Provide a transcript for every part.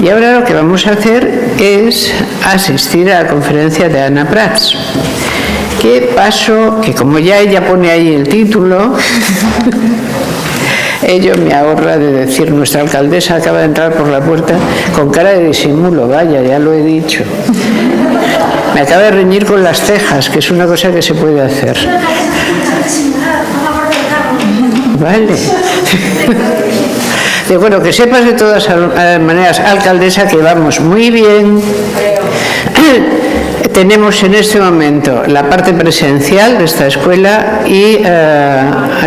Y ahora lo que vamos a hacer es asistir a la conferencia de Ana Prats. Que paso, que como ya ella pone ahí el título, ello me ahorra de decir, nuestra alcaldesa acaba de entrar por la puerta con cara de disimulo, vaya, ya lo he dicho. Me acaba de reñir con las cejas, que es una cosa que se puede hacer. Vale. De bueno, que sepas de todas maneras, alcaldesa, que vamos muy bien. Tenemos en este momento la parte presencial de esta escuela y,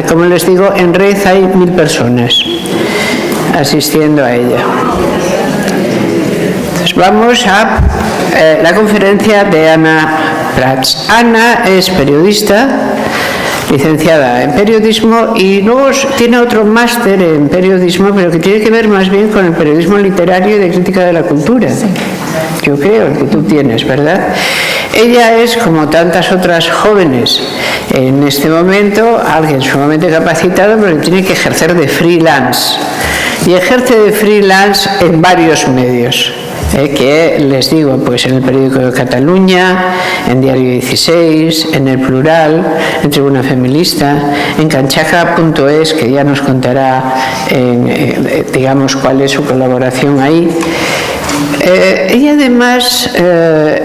como les digo, en red hay 1000 personas asistiendo a ella. Entonces, vamos a la conferencia de Ana Prats. Ana es periodista, licenciada en periodismo, y luego tiene otro máster en periodismo, pero que tiene que ver más bien con el periodismo literario y de crítica de la cultura. Sí. Yo creo, el que tú tienes, ¿verdad? Ella es, como tantas otras jóvenes en este momento, alguien sumamente capacitado, pero tiene que ejercer de freelance. Y ejerce de freelance en varios medios. Que les digo, pues en el Periódico de Cataluña, en Diario 16, en El Plural, en Tribuna Feminista, en canchaca.es, que ya nos contará, digamos, cuál es su colaboración ahí. Ella además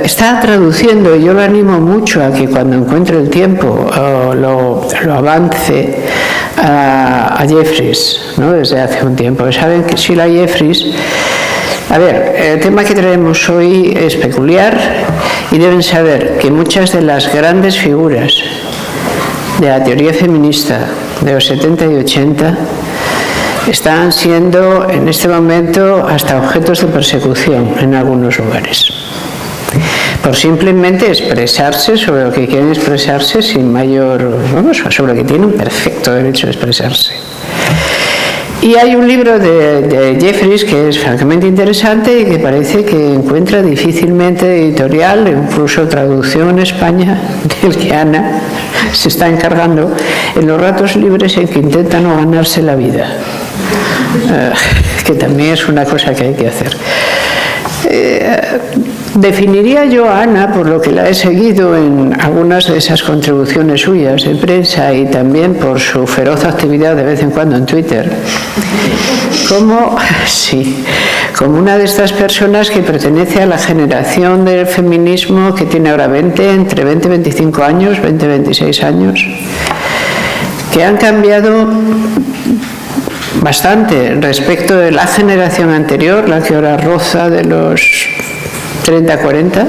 está traduciendo, y yo lo animo mucho a que cuando encuentre el tiempo lo avance, a Jeffries, ¿no? Desde hace un tiempo. Saben que Sheila Jeffries. A ver, el tema que traemos hoy es peculiar y deben saber que muchas de las grandes figuras de la teoría feminista de los 70 y 80 están siendo en este momento hasta objetos de persecución en algunos lugares, por simplemente expresarse sobre lo que quieren expresarse sin mayor, vamos, sobre lo que tienen perfecto derecho a expresarse. Y hay un libro de Jeffries que es francamente interesante y que parece que encuentra difícilmente editorial, incluso traducción en España, del que Ana se está encargando en los ratos libres en que intenta no ganarse la vida, que también es una cosa que hay que hacer. Definiría yo a Ana, por lo que la he seguido en algunas de esas contribuciones suyas en prensa y también por su feroz actividad de vez en cuando en Twitter, como una de estas personas que pertenece a la generación del feminismo que tiene ahora entre 20 y 25 años, 20 y 26 años, que han cambiado bastante respecto de la generación anterior, la que ahora roza de los 30-40,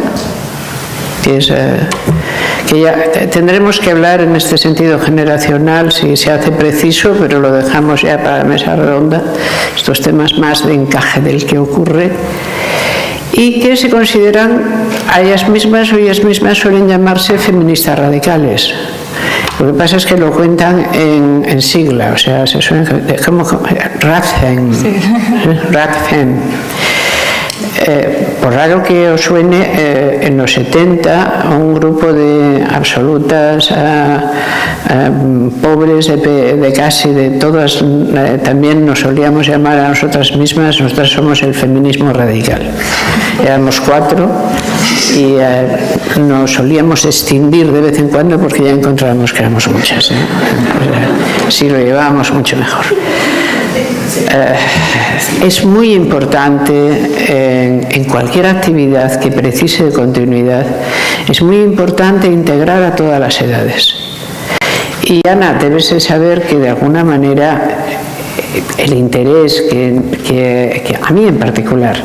que ya tendremos que hablar en este sentido generacional si se hace preciso, pero lo dejamos ya para la mesa redonda, estos temas más de encaje del que ocurre, y que se consideran a ellas mismas suelen llamarse feministas radicales. Lo que pasa es que lo cuentan en sigla, o sea, se suena como Radfem. Sí. Radfem. Por raro que os suene, en los 70 un grupo de absolutas pobres de casi de todas, también nos solíamos llamar a nosotras mismas, nosotras somos el feminismo radical. Éramos 4 y nos solíamos extinguir de vez en cuando porque ya encontrábamos que éramos muchas. Así lo llevábamos mucho mejor. Es muy importante en cualquier actividad que precise de continuidad, es muy importante integrar a todas las edades. Y Ana, debes de saber que de alguna manera el interés que a mí en particular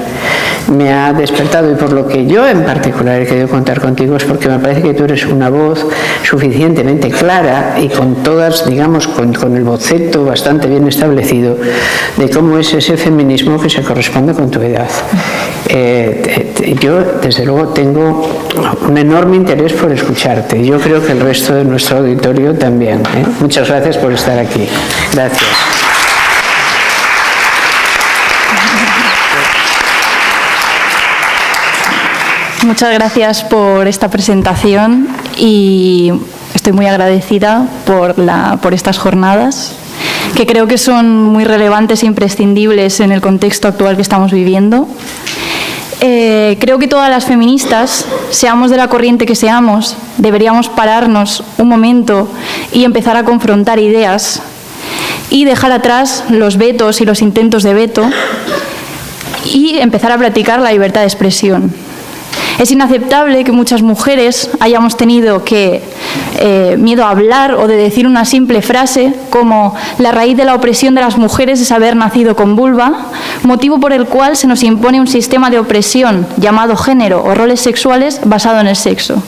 me ha despertado y por lo que yo en particular he querido contar contigo es porque me parece que tú eres una voz suficientemente clara y con todas, digamos, con el boceto bastante bien establecido de cómo es ese feminismo que se corresponde con tu edad. Yo, desde luego, tengo un enorme interés por escucharte y yo creo que el resto de nuestro auditorio también. Muchas gracias por estar aquí. Gracias. Muchas gracias por esta presentación y estoy muy agradecida por estas jornadas que creo que son muy relevantes e imprescindibles en el contexto actual que estamos viviendo. Creo que todas las feministas, seamos de la corriente que seamos, deberíamos pararnos un momento y empezar a confrontar ideas y dejar atrás los vetos y los intentos de veto y empezar a practicar la libertad de expresión. Es inaceptable que muchas mujeres hayamos tenido miedo a hablar o de decir una simple frase como la raíz de la opresión de las mujeres es haber nacido con vulva, motivo por el cual se nos impone un sistema de opresión llamado género o roles sexuales basado en el sexo.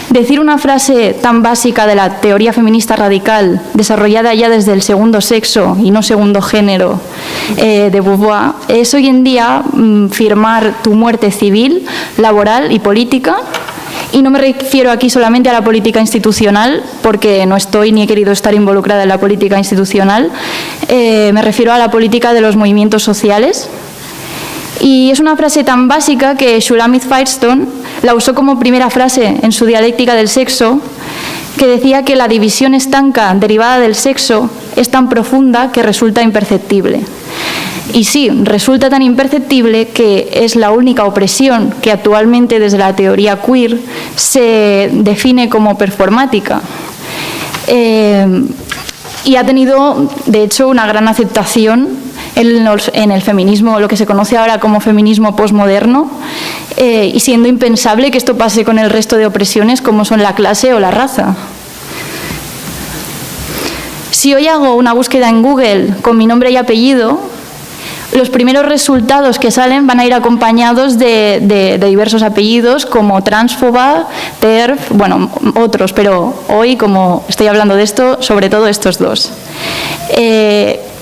Decir una frase tan básica de la teoría feminista radical, desarrollada ya desde el segundo sexo y no segundo género de Beauvoir, es hoy en día firmar tu muerte civil, laboral y política. Y no me refiero aquí solamente a la política institucional, porque no estoy ni he querido estar involucrada en la política institucional, me refiero a la política de los movimientos sociales. Y es una frase tan básica que Shulamit Firestone la usó como primera frase en su dialéctica del sexo, que decía que la división estanca derivada del sexo es tan profunda que resulta imperceptible. Y sí, resulta tan imperceptible que es la única opresión que actualmente desde la teoría queer se define como performática. Y ha tenido, de hecho, una gran aceptación en el feminismo, lo que se conoce ahora como feminismo posmoderno, y siendo impensable que esto pase con el resto de opresiones como son la clase o la raza. Si hoy hago una búsqueda en Google con mi nombre y apellido, los primeros resultados que salen van a ir acompañados de diversos apellidos como transfoba, TERF, bueno, otros, pero hoy, como estoy hablando de esto, sobre todo estos dos.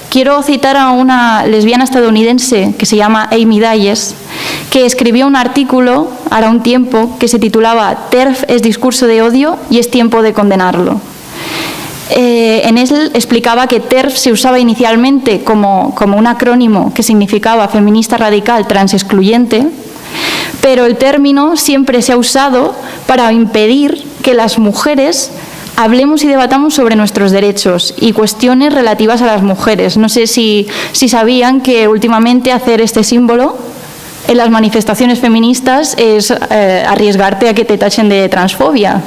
Quiero citar a una lesbiana estadounidense que se llama Amy Dyess, que escribió un artículo, hará un tiempo, que se titulaba TERF es discurso de odio y es tiempo de condenarlo. En él explicaba que TERF se usaba inicialmente como un acrónimo que significaba feminista radical transexcluyente, pero el término siempre se ha usado para impedir que las mujeres hablemos y debatamos sobre nuestros derechos y cuestiones relativas a las mujeres. No sé si sabían que últimamente hacer este símbolo en las manifestaciones feministas es arriesgarte a que te tachen de transfobia.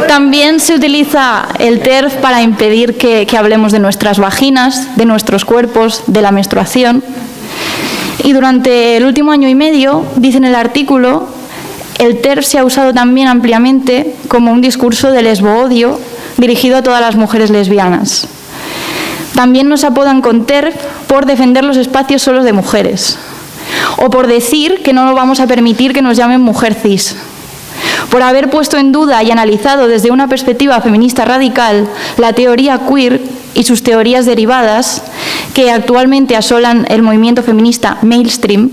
También se utiliza el TERF para impedir que hablemos de nuestras vaginas, de nuestros cuerpos, de la menstruación. Y durante el último año y medio, dice en el artículo, el TERF se ha usado también ampliamente como un discurso de lesbo-odio dirigido a todas las mujeres lesbianas. También nos apodan con TERF por defender los espacios solos de mujeres, o por decir que no vamos a permitir que nos llamen mujer cis, por haber puesto en duda y analizado desde una perspectiva feminista radical la teoría queer y sus teorías derivadas que actualmente asolan el movimiento feminista mainstream,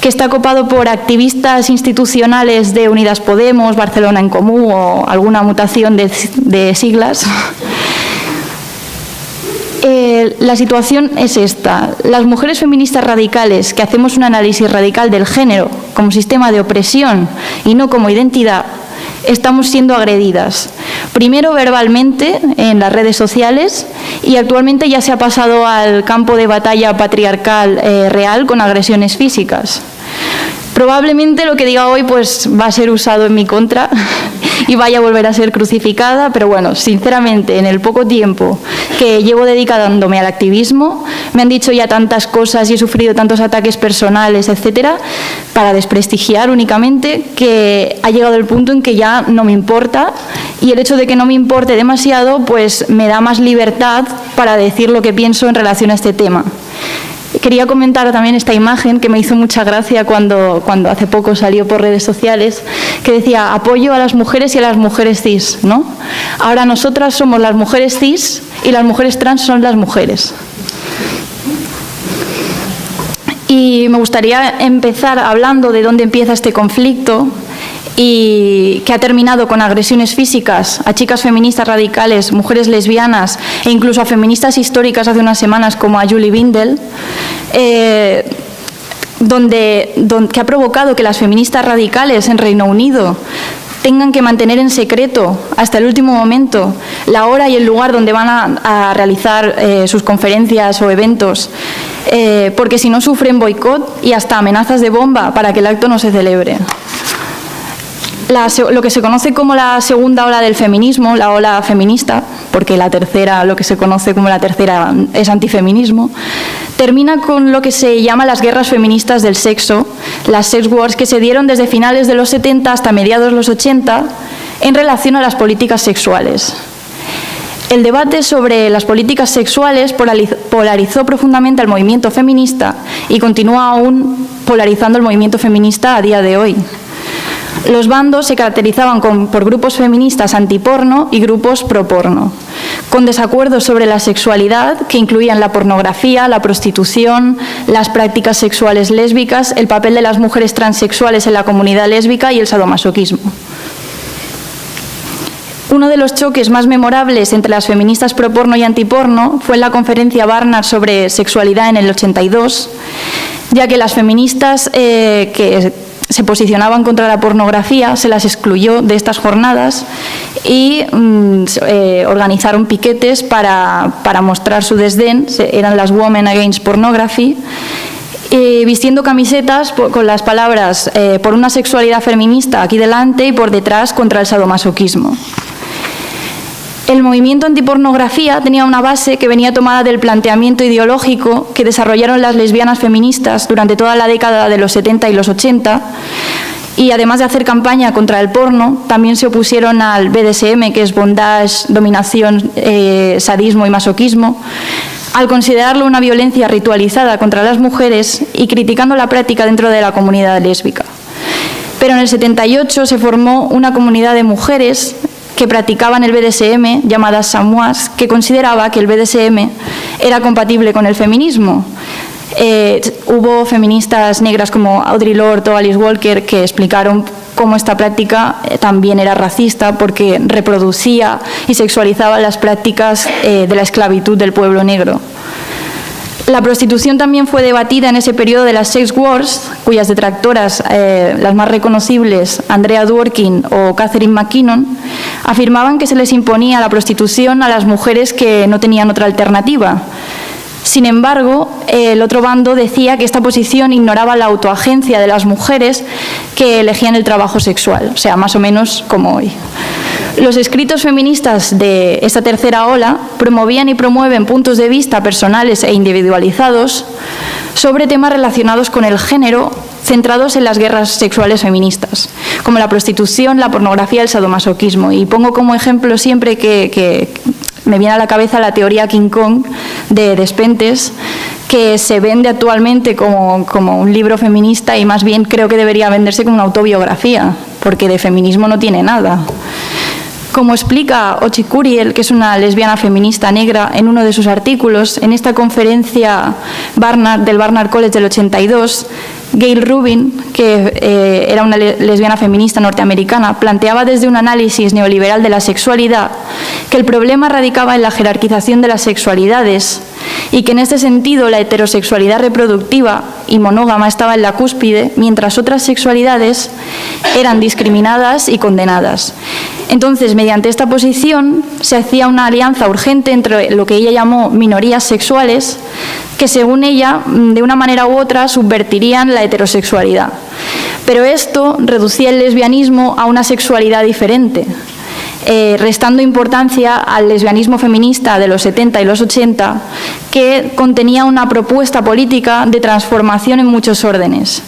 que está copado por activistas institucionales de Unidas Podemos, Barcelona en Comú o alguna mutación de siglas. La situación es esta. Las mujeres feministas radicales que hacemos un análisis radical del género como sistema de opresión y no como identidad, estamos siendo agredidas. Primero verbalmente en las redes sociales y actualmente ya se ha pasado al campo de batalla patriarcal real con agresiones físicas. Probablemente lo que diga hoy pues va a ser usado en mi contra y vaya a volver a ser crucificada, pero bueno, sinceramente, en el poco tiempo que llevo dedicándome al activismo, me han dicho ya tantas cosas y he sufrido tantos ataques personales, etcétera, para desprestigiar únicamente, que ha llegado el punto en que ya no me importa, y el hecho de que no me importe demasiado pues me da más libertad para decir lo que pienso en relación a este tema. Quería comentar también esta imagen que me hizo mucha gracia cuando hace poco salió por redes sociales, que decía apoyo a las mujeres y a las mujeres cis, ¿no? Ahora nosotras somos las mujeres cis y las mujeres trans son las mujeres. Y me gustaría empezar hablando de dónde empieza este conflicto y que ha terminado con agresiones físicas a chicas feministas radicales, mujeres lesbianas e incluso a feministas históricas hace unas semanas como a Julie Bindel, que ha provocado que las feministas radicales en Reino Unido tengan que mantener en secreto hasta el último momento la hora y el lugar donde van a realizar sus conferencias o eventos, porque si no sufren boicot y hasta amenazas de bomba para que el acto no se celebre. Lo que se conoce como la segunda ola del feminismo, la ola feminista, porque la tercera, lo que se conoce como la tercera, es antifeminismo, termina con lo que se llama las guerras feministas del sexo, las sex wars, que se dieron desde finales de los 70 hasta mediados de los 80 en relación a las políticas sexuales. El debate sobre las políticas sexuales polarizó profundamente al movimiento feminista y continúa aún polarizando el movimiento feminista a día de hoy. Los bandos se caracterizaban por grupos feministas antiporno y grupos pro-porno, con desacuerdos sobre la sexualidad que incluían la pornografía, la prostitución, las prácticas sexuales lésbicas, el papel de las mujeres transexuales en la comunidad lésbica y el sadomasoquismo. Uno de los choques más memorables entre las feministas pro-porno y antiporno fue en la conferencia Barnard sobre sexualidad en el 82, ya que las feministas que se posicionaban contra la pornografía se las excluyó de estas jornadas y organizaron piquetes para mostrar su desdén. Eran las Women Against Pornography, vistiendo camisetas con las palabras por una sexualidad feminista aquí delante y por detrás contra el sadomasoquismo. El movimiento antipornografía tenía una base que venía tomada del planteamiento ideológico que desarrollaron las lesbianas feministas durante toda la década de los 70 y los 80, y además de hacer campaña contra el porno, también se opusieron al BDSM, que es bondage, dominación, sadismo y masoquismo, al considerarlo una violencia ritualizada contra las mujeres y criticando la práctica dentro de la comunidad lésbica. Pero en el 78 se formó una comunidad de mujeres que practicaban el BDSM, llamadas samoas, que consideraba que el BDSM era compatible con el feminismo. Hubo feministas negras como Audre Lorde o Alice Walker que explicaron cómo esta práctica también era racista porque reproducía y sexualizaba las prácticas de la esclavitud del pueblo negro. La prostitución también fue debatida en ese periodo de las sex wars, cuyas detractoras, las más reconocibles, Andrea Dworkin o Catherine McKinnon, afirmaban que se les imponía la prostitución a las mujeres que no tenían otra alternativa. Sin embargo, el otro bando decía que esta posición ignoraba la autoagencia de las mujeres que elegían el trabajo sexual, o sea, más o menos como hoy. Los escritos feministas de esta tercera ola promovían y promueven puntos de vista personales e individualizados sobre temas relacionados con el género, centrados en las guerras sexuales feministas, como la prostitución, la pornografía, el sadomasoquismo. Y pongo como ejemplo siempre que me viene a la cabeza la teoría King Kong de Despentes, que se vende actualmente como un libro feminista y más bien creo que debería venderse como una autobiografía, porque de feminismo no tiene nada. Como explica Ochi Curiel, que es una lesbiana feminista negra, en uno de sus artículos, en esta conferencia del Barnard College del 82, Gail Rubin, que era una lesbiana feminista norteamericana, planteaba desde un análisis neoliberal de la sexualidad que el problema radicaba en la jerarquización de las sexualidades y que en este sentido la heterosexualidad reproductiva y monógama estaba en la cúspide, mientras otras sexualidades eran discriminadas y condenadas. Entonces, mediante esta posición, se hacía una alianza urgente entre lo que ella llamó minorías sexuales, que según ella, de una manera u otra, subvertirían la heterosexualidad. Pero esto reducía el lesbianismo a una sexualidad diferente, restando importancia al lesbianismo feminista de los 70 y los 80, que contenía una propuesta política de transformación en muchos órdenes.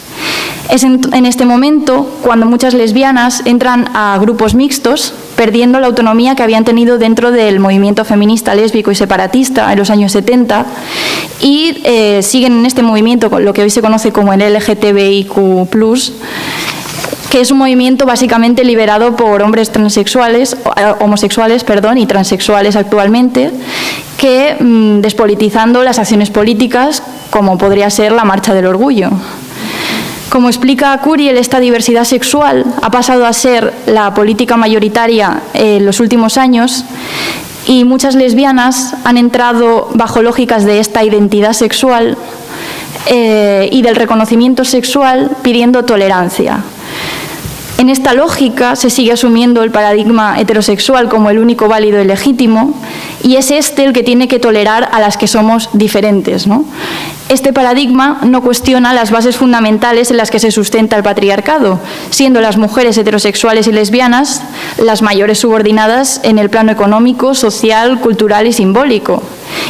Es en este momento cuando muchas lesbianas entran a grupos mixtos, perdiendo la autonomía que habían tenido dentro del movimiento feminista lésbico y separatista en los años 70 y siguen en este movimiento con lo que hoy se conoce como el LGTBIQ+, que es un movimiento básicamente liderado por hombres homosexuales y transexuales actualmente, que despolitizando las acciones políticas, como podría ser la Marcha del Orgullo. Como explica Curiel, esta diversidad sexual ha pasado a ser la política mayoritaria en los últimos años y muchas lesbianas han entrado bajo lógicas de esta identidad sexual y del reconocimiento sexual pidiendo tolerancia. En esta lógica se sigue asumiendo el paradigma heterosexual como el único válido y legítimo, y es este el que tiene que tolerar a las que somos diferentes, ¿no? Este paradigma no cuestiona las bases fundamentales en las que se sustenta el patriarcado, siendo las mujeres heterosexuales y lesbianas las mayores subordinadas en el plano económico, social, cultural y simbólico.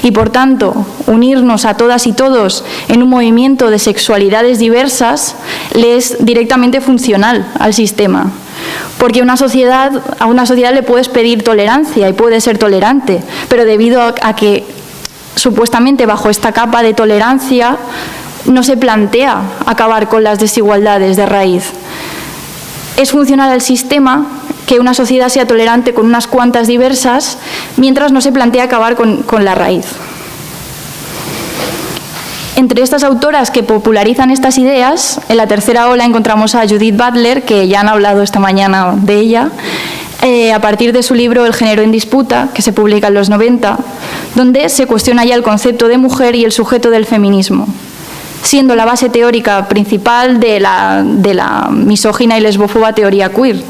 Y por tanto, unirnos a todas y todos en un movimiento de sexualidades diversas le es directamente funcional al sistema. Porque a una sociedad le puedes pedir tolerancia y puede ser tolerante, pero debido a que supuestamente bajo esta capa de tolerancia no se plantea acabar con las desigualdades de raíz. Es funcional al sistema que una sociedad sea tolerante con unas cuantas diversas, mientras no se plantea acabar con la raíz. Entre estas autoras que popularizan estas ideas, en la tercera ola encontramos a Judith Butler, que ya han hablado esta mañana de ella, a partir de su libro El género en disputa, que se publica en los 90, donde se cuestiona ya el concepto de mujer y el sujeto del feminismo, siendo la base teórica principal de la misógina y lesbófoba teoría queer.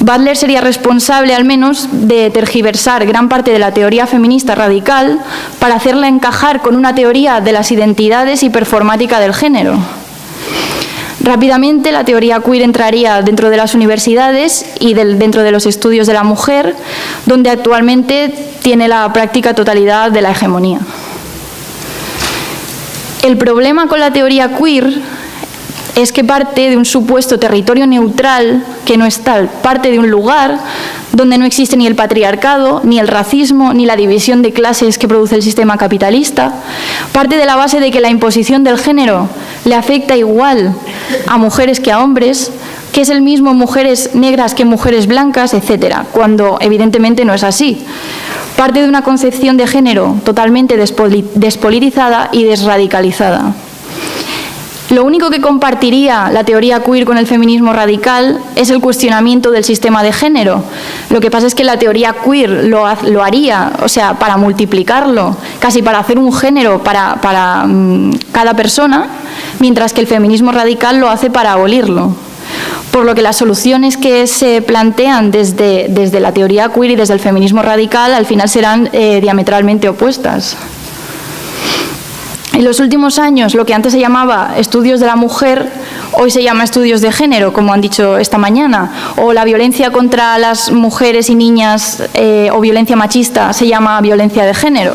Butler sería responsable, al menos, de tergiversar gran parte de la teoría feminista radical para hacerla encajar con una teoría de las identidades y performática del género. Rápidamente, la teoría queer entraría dentro de las universidades y dentro de los estudios de la mujer, donde actualmente tiene la práctica totalidad de la hegemonía. El problema con la teoría queer es que parte de un supuesto territorio neutral, que no es tal, parte de un lugar donde no existe ni el patriarcado, ni el racismo, ni la división de clases que produce el sistema capitalista, parte de la base de que la imposición del género le afecta igual a mujeres que a hombres, que es el mismo en mujeres negras que en mujeres blancas, etcétera, cuando evidentemente no es así. Parte de una concepción de género totalmente despolitizada y desradicalizada. Lo único que compartiría la teoría queer con el feminismo radical es el cuestionamiento del sistema de género. Lo que pasa es que la teoría queer lo haría, o sea, para multiplicarlo, casi para hacer un género para cada persona, mientras que el feminismo radical lo hace para abolirlo. Por lo que las soluciones que se plantean desde la teoría queer y desde el feminismo radical al final serán diametralmente opuestas. En los últimos años, lo que antes se llamaba estudios de la mujer, hoy se llama estudios de género, como han dicho esta mañana, o la violencia contra las mujeres y niñas o violencia machista se llama violencia de género.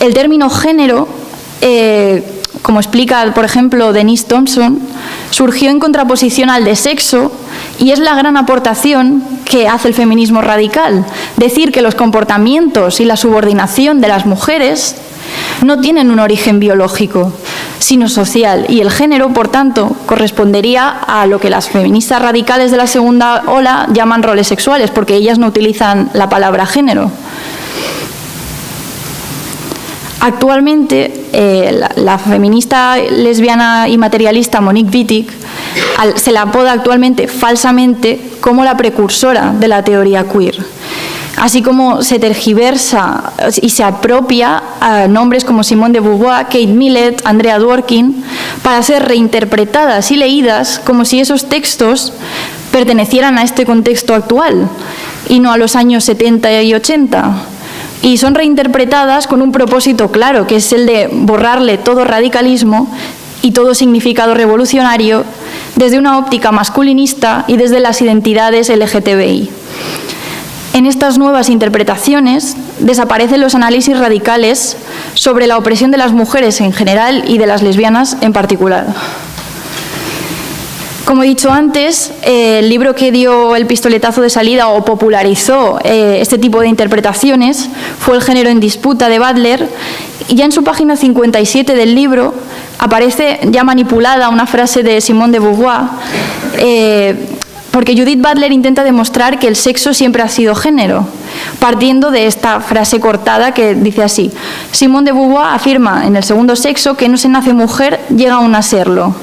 El término género, como explica, por ejemplo, Denise Thompson, surgió en contraposición al de sexo y es la gran aportación que hace el feminismo radical, decir que los comportamientos y la subordinación de las mujeres no tienen un origen biológico, sino social, y el género, por tanto, correspondería a lo que las feministas radicales de la segunda ola llaman roles sexuales, porque ellas no utilizan la palabra género. Actualmente, la feminista lesbiana y materialista Monique Wittig se la apoda actualmente falsamente como la precursora de la teoría queer. Así como se tergiversa y se apropia a nombres como Simone de Beauvoir, Kate Millett, Andrea Dworkin, para ser reinterpretadas y leídas como si esos textos pertenecieran a este contexto actual y no a los años 70 y 80. Y son reinterpretadas con un propósito claro, que es el de borrarle todo radicalismo y todo significado revolucionario desde una óptica masculinista y desde las identidades LGTBI. En estas nuevas interpretaciones desaparecen los análisis radicales sobre la opresión de las mujeres en general y de las lesbianas en particular. Como he dicho antes, el libro que dio el pistoletazo de salida o popularizó este tipo de interpretaciones fue El género en disputa de Butler, y ya en su página 57 del libro aparece ya manipulada una frase de Simone de Beauvoir, porque Judith Butler intenta demostrar que el sexo siempre ha sido género, partiendo de esta frase cortada que dice así: Simone de Beauvoir afirma en El segundo sexo que no se nace mujer, llega aún a serlo.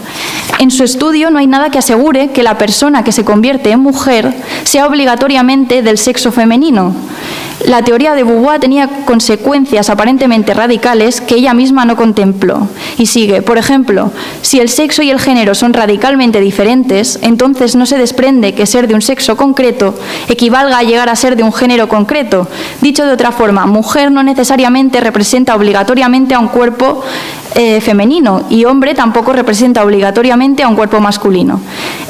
En su estudio no hay nada que asegure que la persona que se convierte en mujer sea obligatoriamente del sexo femenino. La teoría de Beauvoir tenía consecuencias aparentemente radicales que ella misma no contempló. Y sigue, por ejemplo, si el sexo y el género son radicalmente diferentes, entonces no se desprende que ser de un sexo concreto equivalga a llegar a ser de un género concreto. Dicho de otra forma, mujer no necesariamente representa obligatoriamente a un cuerpo femenino, y hombre tampoco representa obligatoriamente a un cuerpo masculino.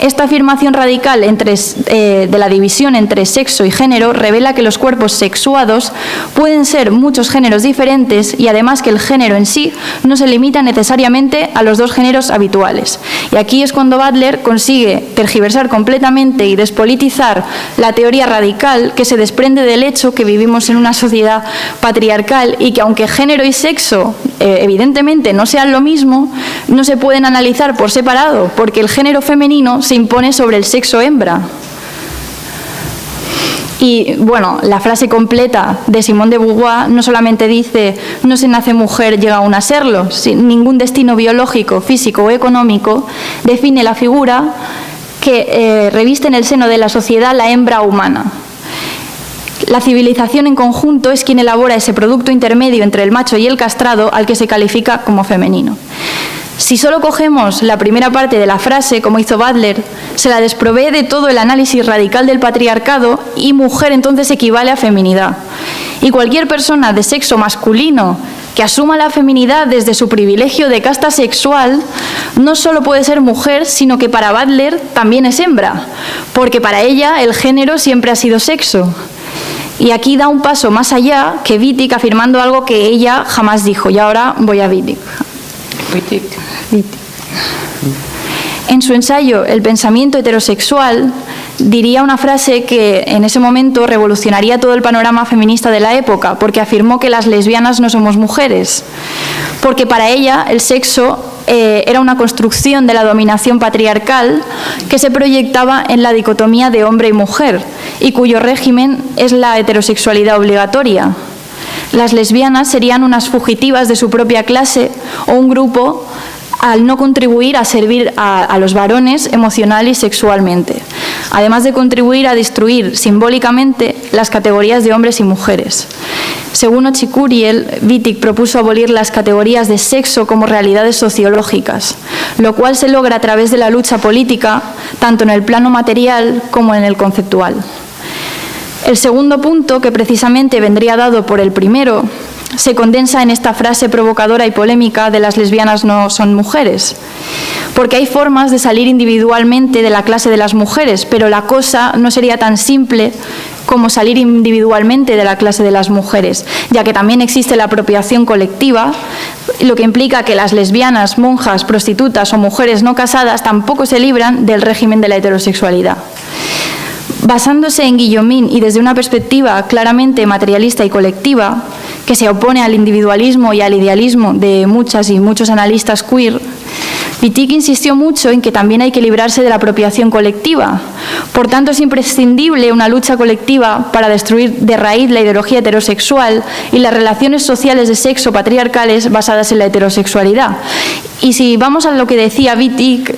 Esta afirmación radical de la división entre sexo y género revela que los cuerpos sexuados pueden ser muchos géneros diferentes, y además que el género en sí no se limita necesariamente a los dos géneros habituales. Y aquí es cuando Butler consigue tergiversar completamente y despolitizar la teoría radical, que se desprende del hecho que vivimos en una sociedad patriarcal y que, aunque género y sexo evidentemente no sean lo mismo, no se pueden analizar por separado, porque el género femenino se impone sobre el sexo hembra. Y bueno, la frase completa de Simone de Beauvoir no solamente dice no se nace mujer, llega aún a serlo, sin ningún destino biológico, físico o económico define la figura que reviste en el seno de la sociedad la hembra humana. La civilización en conjunto es quien elabora ese producto intermedio entre el macho y el castrado, al que se califica como femenino. Si solo cogemos la primera parte de la frase, como hizo Butler, se la desprovee de todo el análisis radical del patriarcado, y mujer entonces equivale a feminidad. Y cualquier persona de sexo masculino que asuma la feminidad desde su privilegio de casta sexual no solo puede ser mujer, sino que para Butler también es hembra, porque para ella el género siempre ha sido sexo. Y aquí da un paso más allá que Wittig, afirmando algo que ella jamás dijo. Y ahora voy a Wittig. En su ensayo El pensamiento heterosexual diría una frase que en ese momento revolucionaría todo el panorama feminista de la época, porque afirmó que las lesbianas no somos mujeres, porque para ella el sexo era una construcción de la dominación patriarcal que se proyectaba en la dicotomía de hombre y mujer, y cuyo régimen es la heterosexualidad obligatoria. Las lesbianas serían unas fugitivas de su propia clase o un grupo al no contribuir a servir a los varones emocional y sexualmente, además de contribuir a destruir simbólicamente las categorías de hombres y mujeres. Según Ochicuriel, Wittig propuso abolir las categorías de sexo como realidades sociológicas, lo cual se logra a través de la lucha política, tanto en el plano material como en el conceptual. El segundo punto, que precisamente vendría dado por el primero, se condensa en esta frase provocadora y polémica de las lesbianas no son mujeres, porque hay formas de salir individualmente de la clase de las mujeres, pero la cosa no sería tan simple como salir individualmente de la clase de las mujeres, ya que también existe la apropiación colectiva, lo que implica que las lesbianas, monjas, prostitutas o mujeres no casadas tampoco se libran del régimen de la heterosexualidad. Basándose en Guillaumin y desde una perspectiva claramente materialista y colectiva, que se opone al individualismo y al idealismo de muchas y muchos analistas queer, Wittig insistió mucho en que también hay que librarse de la apropiación colectiva. Por tanto, es imprescindible una lucha colectiva para destruir de raíz la ideología heterosexual y las relaciones sociales de sexo patriarcales basadas en la heterosexualidad. Y si vamos a lo que decía Wittig,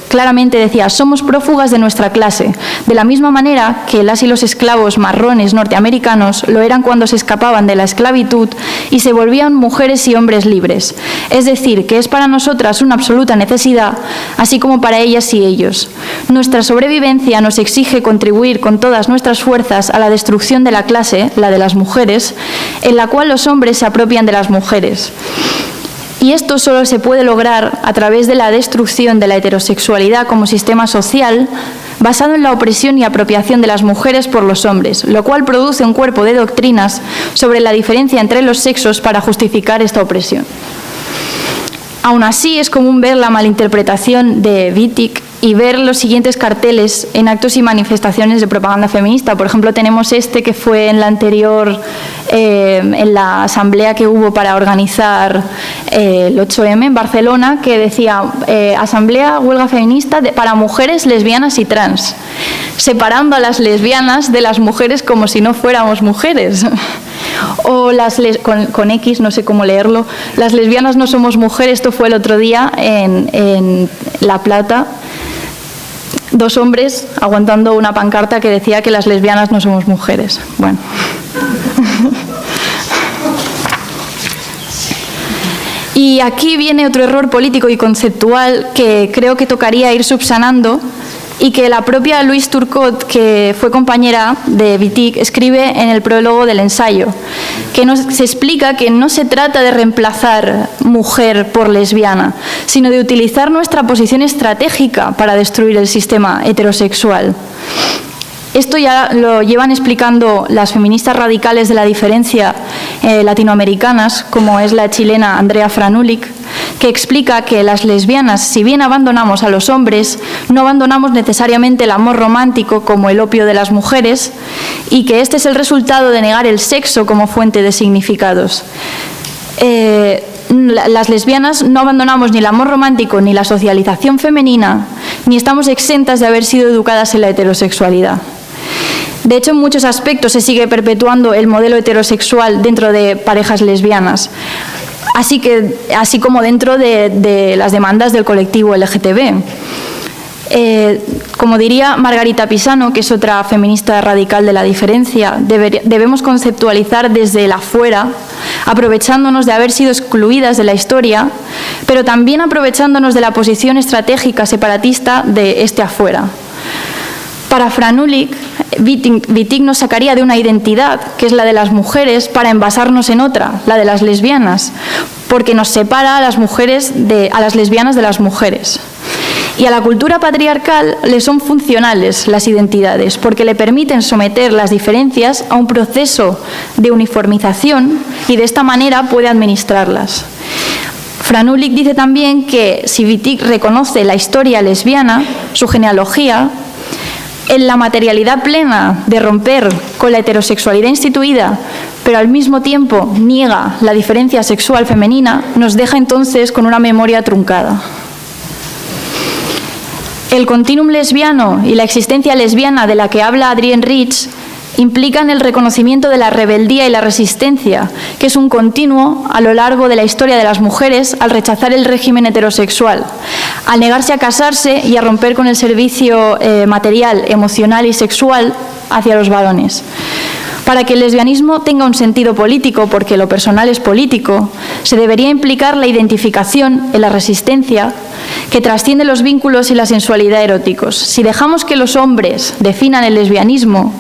claramente decía: somos prófugas de nuestra clase, de la misma manera que las y los esclavos marrones norteamericanos lo eran cuando se escapaban de la esclavitud y se volvían mujeres y hombres libres. Es decir, que es para nosotras una absoluta necesidad, así como para ellas y ellos. Nuestra sobrevivencia nos exige contribuir con todas nuestras fuerzas a la destrucción de la clase, la de las mujeres, en la cual los hombres se apropian de las mujeres. Y esto solo se puede lograr a través de la destrucción de la heterosexualidad como sistema social basado en la opresión y apropiación de las mujeres por los hombres, lo cual produce un cuerpo de doctrinas sobre la diferencia entre los sexos para justificar esta opresión. Aún así, es común ver la malinterpretación de Wittig y ver los siguientes carteles en actos y manifestaciones de propaganda feminista. Por ejemplo, tenemos este que fue en la anterior, en la asamblea que hubo para organizar el 8M en Barcelona, que decía asamblea huelga feminista para mujeres, lesbianas y trans, separando a las lesbianas de las mujeres como si no fuéramos mujeres. O con X, no sé cómo leerlo, las lesbianas no somos mujeres. Esto fue el otro día en La Plata. 2 hombres aguantando una pancarta que decía que las lesbianas no somos mujeres. Bueno. Y aquí viene otro error político y conceptual que creo que tocaría ir subsanando, y que la propia Louise Turcotte, que fue compañera de Wittig, escribe en el prólogo del ensayo, que se explica que no se trata de reemplazar mujer por lesbiana, sino de utilizar nuestra posición estratégica para destruir el sistema heterosexual. Esto ya lo llevan explicando las feministas radicales de la diferencia latinoamericanas, como es la chilena Andrea Franulich, que explica que las lesbianas, si bien abandonamos a los hombres, no abandonamos necesariamente el amor romántico como el opio de las mujeres, y que este es el resultado de negar el sexo como fuente de significados. Las lesbianas no abandonamos ni el amor romántico ni la socialización femenina, ni estamos exentas de haber sido educadas en la heterosexualidad. De hecho, en muchos aspectos se sigue perpetuando el modelo heterosexual dentro de parejas lesbianas, así como dentro de las demandas del colectivo LGTB. Como diría Margarita Pisano, que es otra feminista radical de la diferencia, debemos conceptualizar desde el afuera, aprovechándonos de haber sido excluidas de la historia, pero también aprovechándonos de la posición estratégica separatista de este afuera. Para Franulich, Wittig nos sacaría de una identidad, que es la de las mujeres, para envasarnos en otra, la de las lesbianas, porque nos separa a las lesbianas de las mujeres. Y a la cultura patriarcal le son funcionales las identidades, porque le permiten someter las diferencias a un proceso de uniformización y de esta manera puede administrarlas. Franulich dice también que si Wittig reconoce la historia lesbiana, su genealogía, en la materialidad plena de romper con la heterosexualidad instituida, pero al mismo tiempo niega la diferencia sexual femenina, nos deja entonces con una memoria truncada. El continuum lesbiano y la existencia lesbiana de la que habla Adrienne Rich implican el reconocimiento de la rebeldía y la resistencia, que es un continuo a lo largo de la historia de las mujeres al rechazar el régimen heterosexual, al negarse a casarse y a romper con el servicio material, emocional y sexual hacia los varones. Para que el lesbianismo tenga un sentido político, porque lo personal es político, se debería implicar la identificación en la resistencia que trasciende los vínculos y la sensualidad eróticos. Si dejamos que los hombres definan el lesbianismo,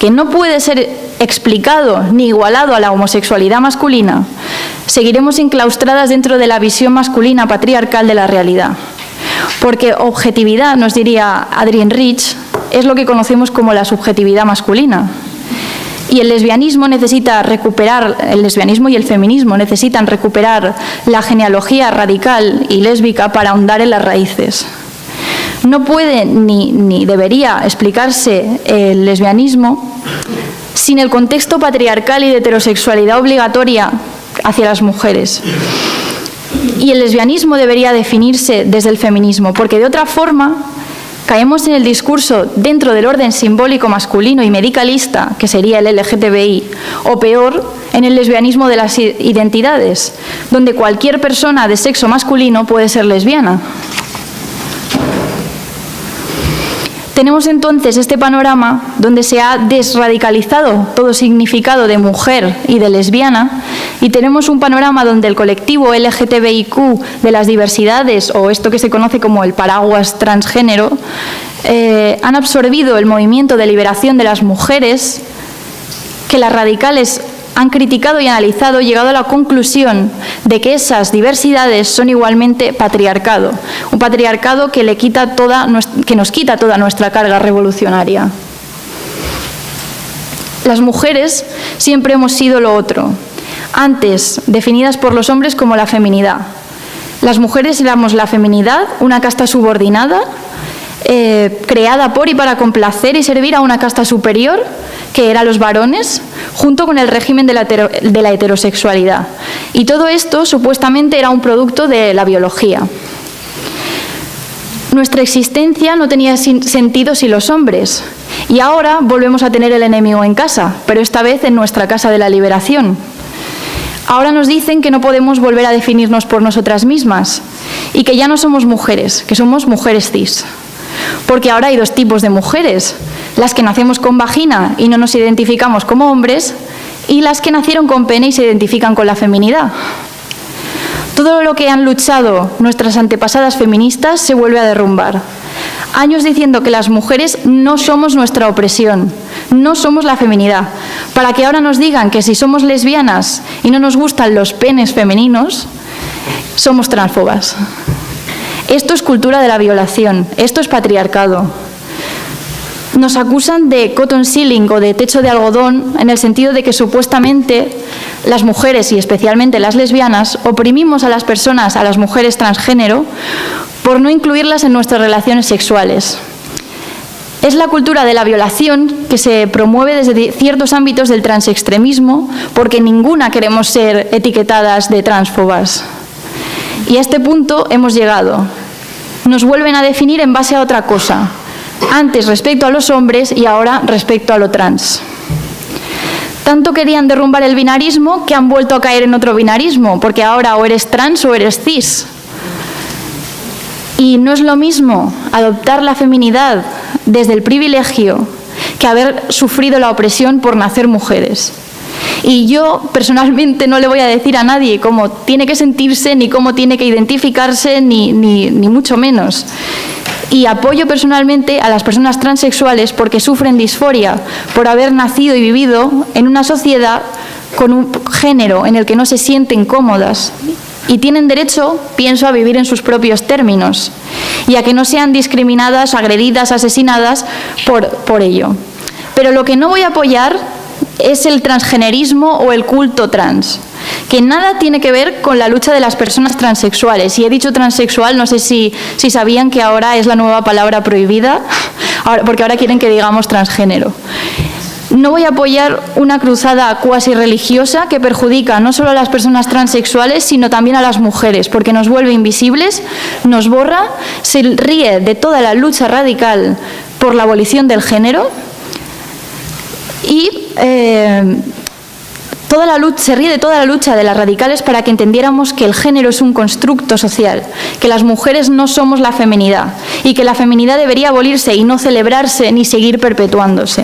que no puede ser explicado ni igualado a la homosexualidad masculina, seguiremos enclaustradas dentro de la visión masculina patriarcal de la realidad. Porque objetividad, nos diría Adrienne Rich, es lo que conocemos como la subjetividad masculina. Y el lesbianismo y el feminismo necesitan recuperar la genealogía radical y lésbica para ahondar en las raíces. No puede ni debería explicarse el lesbianismo sin el contexto patriarcal y de heterosexualidad obligatoria hacia las mujeres. Y el lesbianismo debería definirse desde el feminismo, porque de otra forma caemos en el discurso dentro del orden simbólico masculino y medicalista, que sería el LGTBI, o peor, en el lesbianismo de las identidades, donde cualquier persona de sexo masculino puede ser lesbiana. Tenemos entonces este panorama donde se ha desradicalizado todo significado de mujer y de lesbiana, y tenemos un panorama donde el colectivo LGTBIQ de las diversidades, o esto que se conoce como el paraguas transgénero, han absorbido el movimiento de liberación de las mujeres, que las radicales han criticado y analizado, llegado a la conclusión de que esas diversidades son igualmente patriarcado, un patriarcado que nos quita toda nuestra carga revolucionaria. Las mujeres siempre hemos sido lo otro, antes definidas por los hombres como la feminidad, Las mujeres éramos la feminidad, una casta subordinada, creada por y para complacer y servir a una casta superior, que eran los varones, junto con el régimen de la heterosexualidad. Y todo esto supuestamente era un producto de la biología. Nuestra existencia no tenía sentido sin los hombres. Y ahora volvemos a tener el enemigo en casa, pero esta vez en nuestra casa de la liberación. Ahora nos dicen que no podemos volver a definirnos por nosotras mismas y que ya no somos mujeres, que somos mujeres cis. Porque ahora hay dos tipos de mujeres, las que nacemos con vagina y no nos identificamos como hombres, y las que nacieron con pene y se identifican con la feminidad. Todo lo que han luchado nuestras antepasadas feministas se vuelve a derrumbar. Años diciendo que las mujeres no somos nuestra opresión, no somos la feminidad, para que ahora nos digan que si somos lesbianas y no nos gustan los penes femeninos, somos transfobas. Esto es cultura de la violación, esto es patriarcado. Nos acusan de cotton ceiling o de techo de algodón en el sentido de que supuestamente las mujeres y especialmente las lesbianas oprimimos a las personas, a las mujeres transgénero, por no incluirlas en nuestras relaciones sexuales. Es la cultura de la violación que se promueve desde ciertos ámbitos del transextremismo, porque ninguna queremos ser etiquetadas de transfobas. Y a este punto hemos llegado. Nos vuelven a definir en base a otra cosa. Antes respecto a los hombres y ahora respecto a lo trans. Tanto querían derrumbar el binarismo que han vuelto a caer en otro binarismo, porque ahora o eres trans o eres cis. Y no es lo mismo adoptar la feminidad desde el privilegio que haber sufrido la opresión por nacer mujeres. Y yo personalmente no le voy a decir a nadie cómo tiene que sentirse, ni cómo tiene que identificarse, ni mucho menos. Y apoyo personalmente a las personas transexuales porque sufren disforia por haber nacido y vivido en una sociedad con un género en el que no se sienten cómodas. Y tienen derecho, pienso, a vivir en sus propios términos y a que no sean discriminadas, agredidas, asesinadas por ello. Pero lo que no voy a apoyar es el transgenerismo o el culto trans, que nada tiene que ver con la lucha de las personas transexuales. Y he dicho transexual, no sé si sabían que ahora es la nueva palabra prohibida, porque ahora quieren que digamos transgénero. No voy a apoyar una cruzada cuasi religiosa que perjudica no solo a las personas transexuales, sino también a las mujeres, porque nos vuelve invisibles, nos borra, se ríe de toda la lucha radical por la abolición del género y se ríe de toda la lucha de las radicales para que entendiéramos que el género es un constructo social, que las mujeres no somos la feminidad y que la feminidad debería abolirse y no celebrarse ni seguir perpetuándose.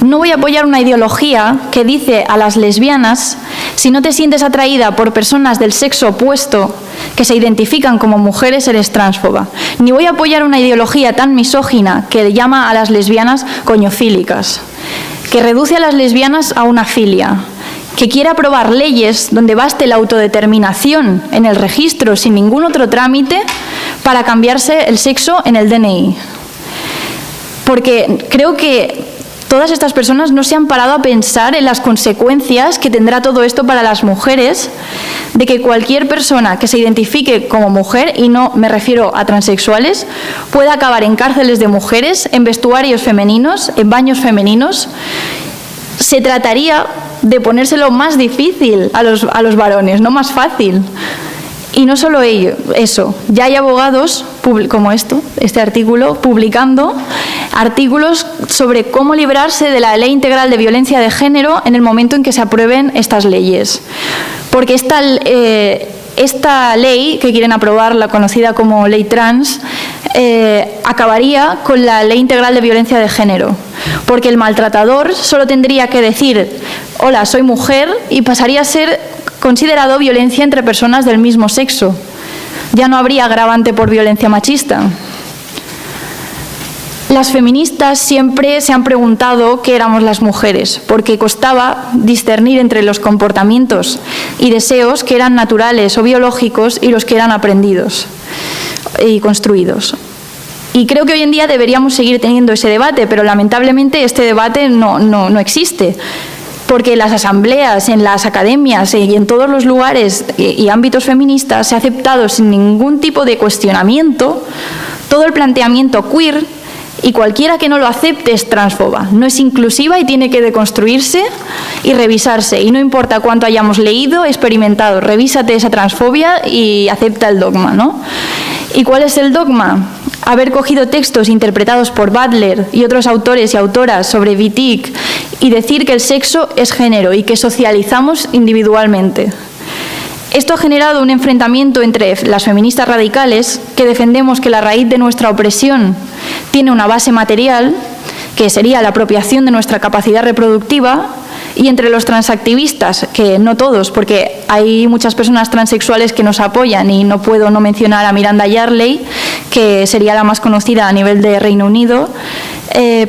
No voy a apoyar una ideología que dice a las lesbianas: si no te sientes atraída por personas del sexo opuesto que se identifican como mujeres, eres transfoba. Ni voy a apoyar una ideología tan misógina que llama a las lesbianas coñofílicas, que reduce a las lesbianas a una filia, que quiere aprobar leyes donde baste la autodeterminación en el registro sin ningún otro trámite para cambiarse el sexo en el DNI. Porque creo que todas estas personas no se han parado a pensar en las consecuencias que tendrá todo esto para las mujeres, de que cualquier persona que se identifique como mujer, y no me refiero a transexuales, pueda acabar en cárceles de mujeres, en vestuarios femeninos, en baños femeninos. Se trataría de ponérselo más difícil a los varones, no más fácil. Y no solo eso, ya hay abogados como este artículo, publicando artículos sobre cómo librarse de la Ley Integral de Violencia de Género en el momento en que se aprueben estas leyes. Porque esta ley que quieren aprobar, la conocida como Ley Trans, acabaría con la Ley Integral de Violencia de Género. Porque el maltratador solo tendría que decir: hola, soy mujer, y pasaría a ser considerado violencia entre personas del mismo sexo. Ya no habría agravante por violencia machista. Las feministas siempre se han preguntado qué éramos las mujeres, porque costaba discernir entre los comportamientos y deseos que eran naturales o biológicos y los que eran aprendidos y construidos. Y creo que hoy en día deberíamos seguir teniendo ese debate, pero lamentablemente este debate no existe. porque en las asambleas, en las academias y en todos los lugares y ámbitos feministas se ha aceptado sin ningún tipo de cuestionamiento todo el planteamiento queer, y cualquiera que no lo acepte es transfoba, no es inclusiva y tiene que deconstruirse y revisarse. Y no importa cuánto hayamos leído, experimentado, revísate esa transfobia y acepta el dogma, ¿no? ¿Y cuál es el dogma? Haber cogido textos interpretados por Butler y otros autores y autoras sobre Wittig y decir que el sexo es género y que socializamos individualmente. Esto ha generado un enfrentamiento entre las feministas radicales, que defendemos que la raíz de nuestra opresión tiene una base material, que sería la apropiación de nuestra capacidad reproductiva, y entre los transactivistas, que no todos, porque hay muchas personas transexuales que nos apoyan, y no puedo no mencionar a Miranda Yarley, que sería la más conocida a nivel de Reino Unido,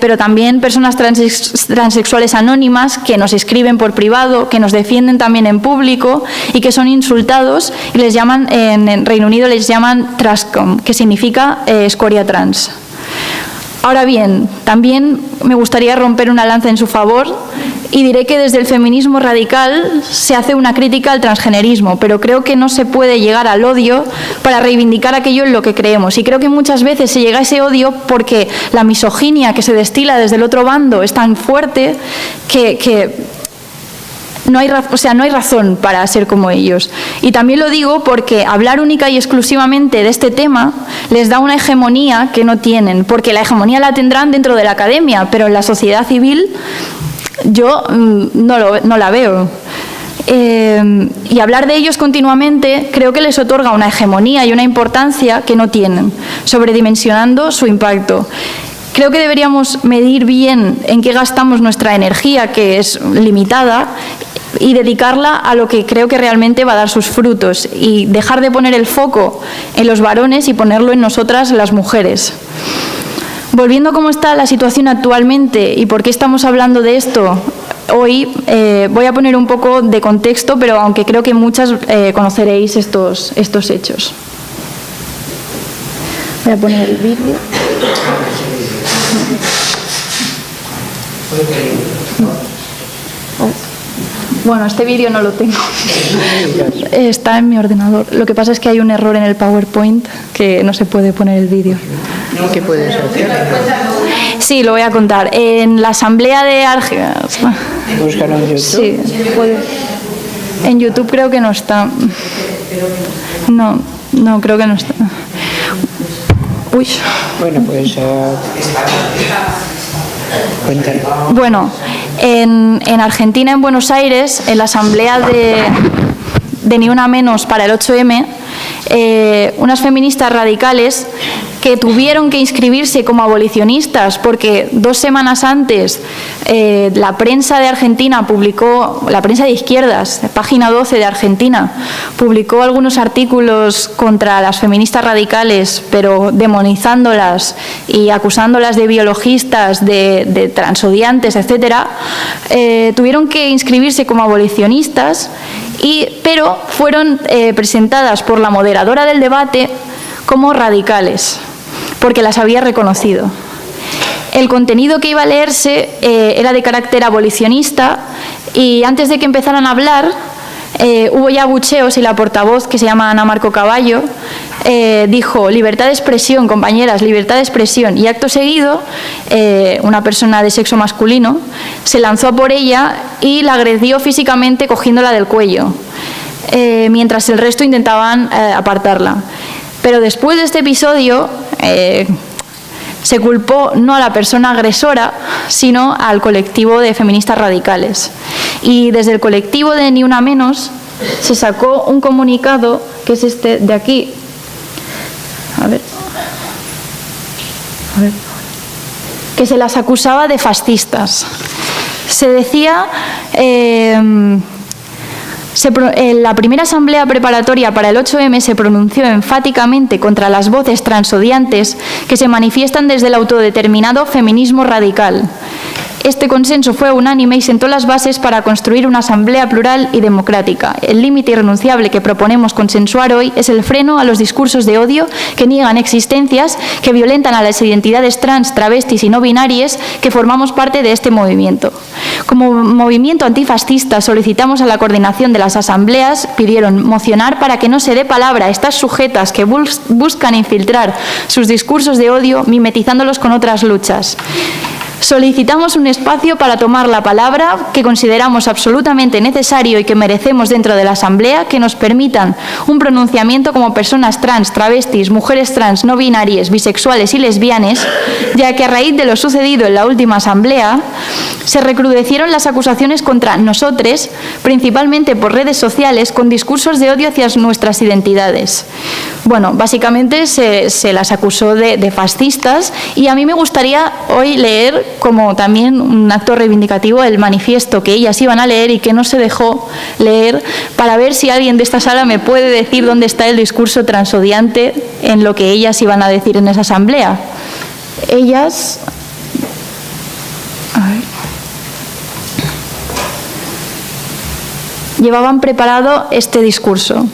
pero también personas transexuales anónimas que nos escriben por privado, que nos defienden también en público y que son insultados, y les llaman, en Reino Unido les llaman trascom, que significa escoria trans. Ahora bien, también me gustaría romper una lanza en su favor y diré que desde el feminismo radical se hace una crítica al transgenerismo, pero creo que no se puede llegar al odio para reivindicar aquello en lo que creemos. Y creo que muchas veces se llega a ese odio porque la misoginia que se destila desde el otro bando es tan fuerte que no hay razón para ser como ellos. Y también lo digo porque hablar única y exclusivamente de este tema les da una hegemonía que no tienen, porque la hegemonía la tendrán dentro de la academia, pero en la sociedad civil yo no la veo. Y hablar de ellos continuamente creo que les otorga una hegemonía y una importancia que no tienen, sobredimensionando su impacto. Creo que deberíamos medir bien en qué gastamos nuestra energía, que es limitada, y dedicarla a lo que creo que realmente va a dar sus frutos, y dejar de poner el foco en los varones y ponerlo en nosotras, las mujeres. Volviendo a cómo está la situación actualmente y por qué estamos hablando de esto hoy, voy a poner un poco de contexto, pero aunque creo que muchas conoceréis estos hechos. Voy a poner el vídeo. Bueno, este vídeo no lo tengo. Está en mi ordenador. Lo que pasa es que hay un error en el PowerPoint que no se puede poner el vídeo. ¿Qué puedes hacer? Sí, lo voy a contar. En la asamblea de Argelia. Búscalo en YouTube. Sí, puede. En YouTube creo que no está. No, creo que no está. Uy. Bueno, pues cuéntalo. Bueno, en Argentina, en Buenos Aires, en la asamblea de Ni Una Menos para el 8M, unas feministas radicales que tuvieron que inscribirse como abolicionistas porque 2 semanas antes la prensa de Argentina publicó, la prensa de izquierdas, Página 12 de Argentina, publicó algunos artículos contra las feministas radicales, pero demonizándolas y acusándolas de biologistas, de transodiantes, etcétera. Tuvieron que inscribirse como abolicionistas, pero fueron presentadas por la moderadora del debate como radicales, porque las había reconocido. El contenido que iba a leerse era de carácter abolicionista, y antes de que empezaran a hablar hubo ya abucheos, y la portavoz, que se llama Ana Marco Caballo, dijo: libertad de expresión, compañeras, libertad de expresión, y acto seguido una persona de sexo masculino se lanzó a por ella y la agredió físicamente cogiéndola del cuello, mientras el resto intentaban apartarla. Pero después de este episodio se culpó no a la persona agresora, sino al colectivo de feministas radicales. Y desde el colectivo de Ni Una Menos se sacó un comunicado, que es este de aquí. A ver. Que se las acusaba de fascistas. Se decía... En la primera asamblea preparatoria para el 8M se pronunció enfáticamente contra las voces transodiantes que se manifiestan desde el autodeterminado feminismo radical. Este consenso fue unánime y sentó las bases para construir una asamblea plural y democrática. El límite irrenunciable que proponemos consensuar hoy es el freno a los discursos de odio que niegan existencias, que violentan a las identidades trans, travestis y no binarias que formamos parte de este movimiento. Como movimiento antifascista solicitamos a la coordinación de las asambleas, pidieron mocionar para que no se dé palabra a estas sujetas que buscan infiltrar sus discursos de odio mimetizándolos con otras luchas. Solicitamos un espacio para tomar la palabra que consideramos absolutamente necesario y que merecemos dentro de la Asamblea, que nos permitan un pronunciamiento como personas trans, travestis, mujeres trans, no binarias, bisexuales y lesbianas, ya que a raíz de lo sucedido en la última Asamblea se recrudecieron las acusaciones contra nosotros, principalmente por redes sociales, con discursos de odio hacia nuestras identidades. Bueno, básicamente se las acusó de fascistas y a mí me gustaría hoy leer como también un acto reivindicativo el manifiesto que ellas iban a leer y que no se dejó leer, para ver si alguien de esta sala me puede decir dónde está el discurso transodiante en lo que ellas iban a decir en esa asamblea. Ellas... A ver. Llevaban preparado este discurso.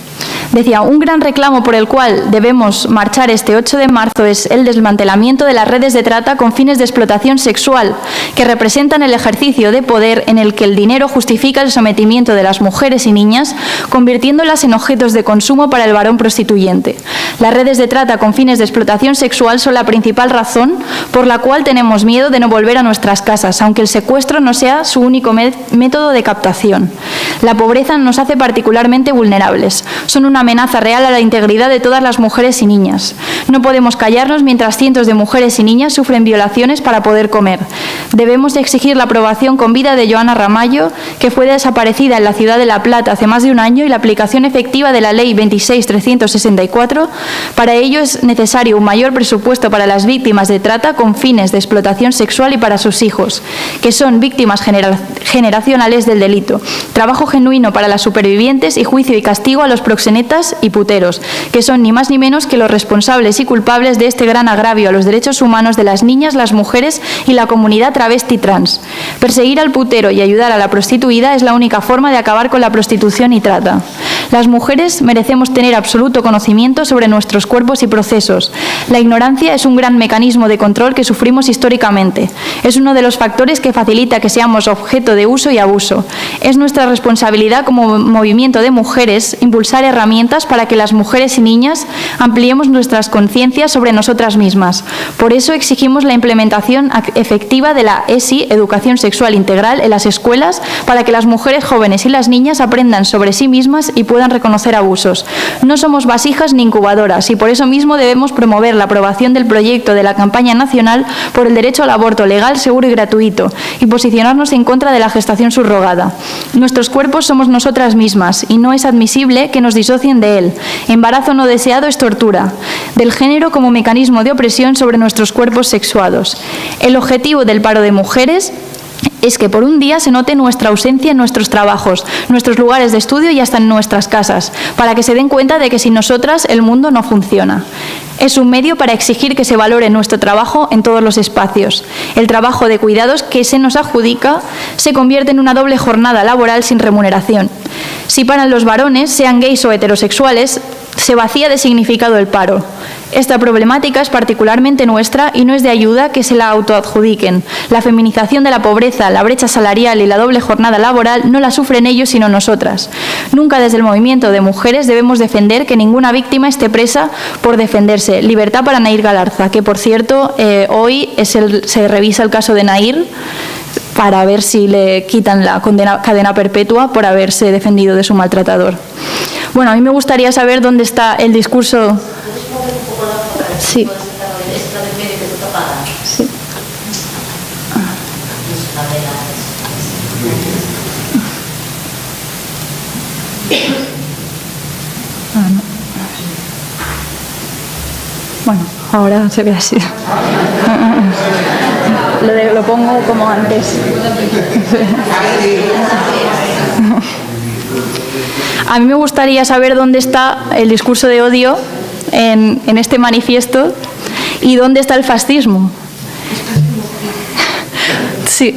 Decía, un gran reclamo por el cual debemos marchar este 8 de marzo es el desmantelamiento de las redes de trata con fines de explotación sexual, que representan el ejercicio de poder en el que el dinero justifica el sometimiento de las mujeres y niñas, convirtiéndolas en objetos de consumo para el varón prostituyente. Las redes de trata con fines de explotación sexual son la principal razón por la cual tenemos miedo de no volver a nuestras casas, aunque el secuestro no sea su único método de captación. La pobreza nos hace particularmente vulnerables. Son una amenaza real a la integridad de todas las mujeres y niñas. No podemos callarnos mientras cientos de mujeres y niñas sufren violaciones para poder comer. Debemos exigir la aprobación con vida de Joana Ramallo, que fue desaparecida en la ciudad de La Plata hace más de un año, y la aplicación efectiva de la Ley 26.364. Para ello es necesario un mayor presupuesto para las víctimas de trata con fines de explotación sexual y para sus hijos, que son víctimas generacionales del delito. Trabajo genuino para las supervivientes y juicio y castigo a los proxenetas y puteros, que son ni más ni menos que los responsables y culpables de este gran agravio a los derechos humanos de las niñas, las mujeres y la comunidad travesti trans. Perseguir al putero y ayudar a la prostituida es la única forma de acabar con la prostitución y trata. Las mujeres merecemos tener absoluto conocimiento sobre nuestros cuerpos y procesos. La ignorancia es un gran mecanismo de control que sufrimos históricamente. Es uno de los factores que facilita que seamos objeto de uso y abuso. Es nuestra responsabilidad como movimiento de mujeres impulsar herramientas para que las mujeres y niñas ampliemos nuestras conciencias sobre nosotras mismas. Por eso exigimos la implementación efectiva de la ESI, Educación Sexual Integral, en las escuelas, para que las mujeres jóvenes y las niñas aprendan sobre sí mismas y puedan reconocer abusos. No somos vasijas ni incubadoras y por eso mismo debemos promover la aprobación del proyecto de la campaña nacional por el derecho al aborto legal, seguro y gratuito y posicionarnos en contra de la gestación subrogada. Nuestros cuerpos somos nosotras mismas y no es admisible que nos disocien de él. Embarazo no deseado es tortura del género como mecanismo de opresión sobre nuestros cuerpos sexuados. El objetivo del paro de mujeres es que por un día se note nuestra ausencia en nuestros trabajos, nuestros lugares de estudio y hasta en nuestras casas, para que se den cuenta de que sin nosotras el mundo no funciona. Es un medio para exigir que se valore nuestro trabajo en todos los espacios. El trabajo de cuidados que se nos adjudica se convierte en una doble jornada laboral sin remuneración. Si paran los varones, sean gays o heterosexuales, se vacía de significado el paro. Esta problemática es particularmente nuestra y no es de ayuda que se la autoadjudiquen. La feminización de la pobreza, la brecha salarial y la doble jornada laboral no la sufren ellos sino nosotras. Nunca desde el movimiento de mujeres debemos defender que ninguna víctima esté presa por defenderse. Libertad para Nair Galarza, que por cierto hoy se revisa el caso de Nair para ver si le quitan la cadena perpetua por haberse defendido de su maltratador. Bueno, a mí me gustaría saber dónde está el discurso. Sí. Sí. No. Bueno, ahora se ve así. Lo pongo como antes. A mí me gustaría saber dónde está el discurso de odio en este manifiesto y dónde está el fascismo. Sí.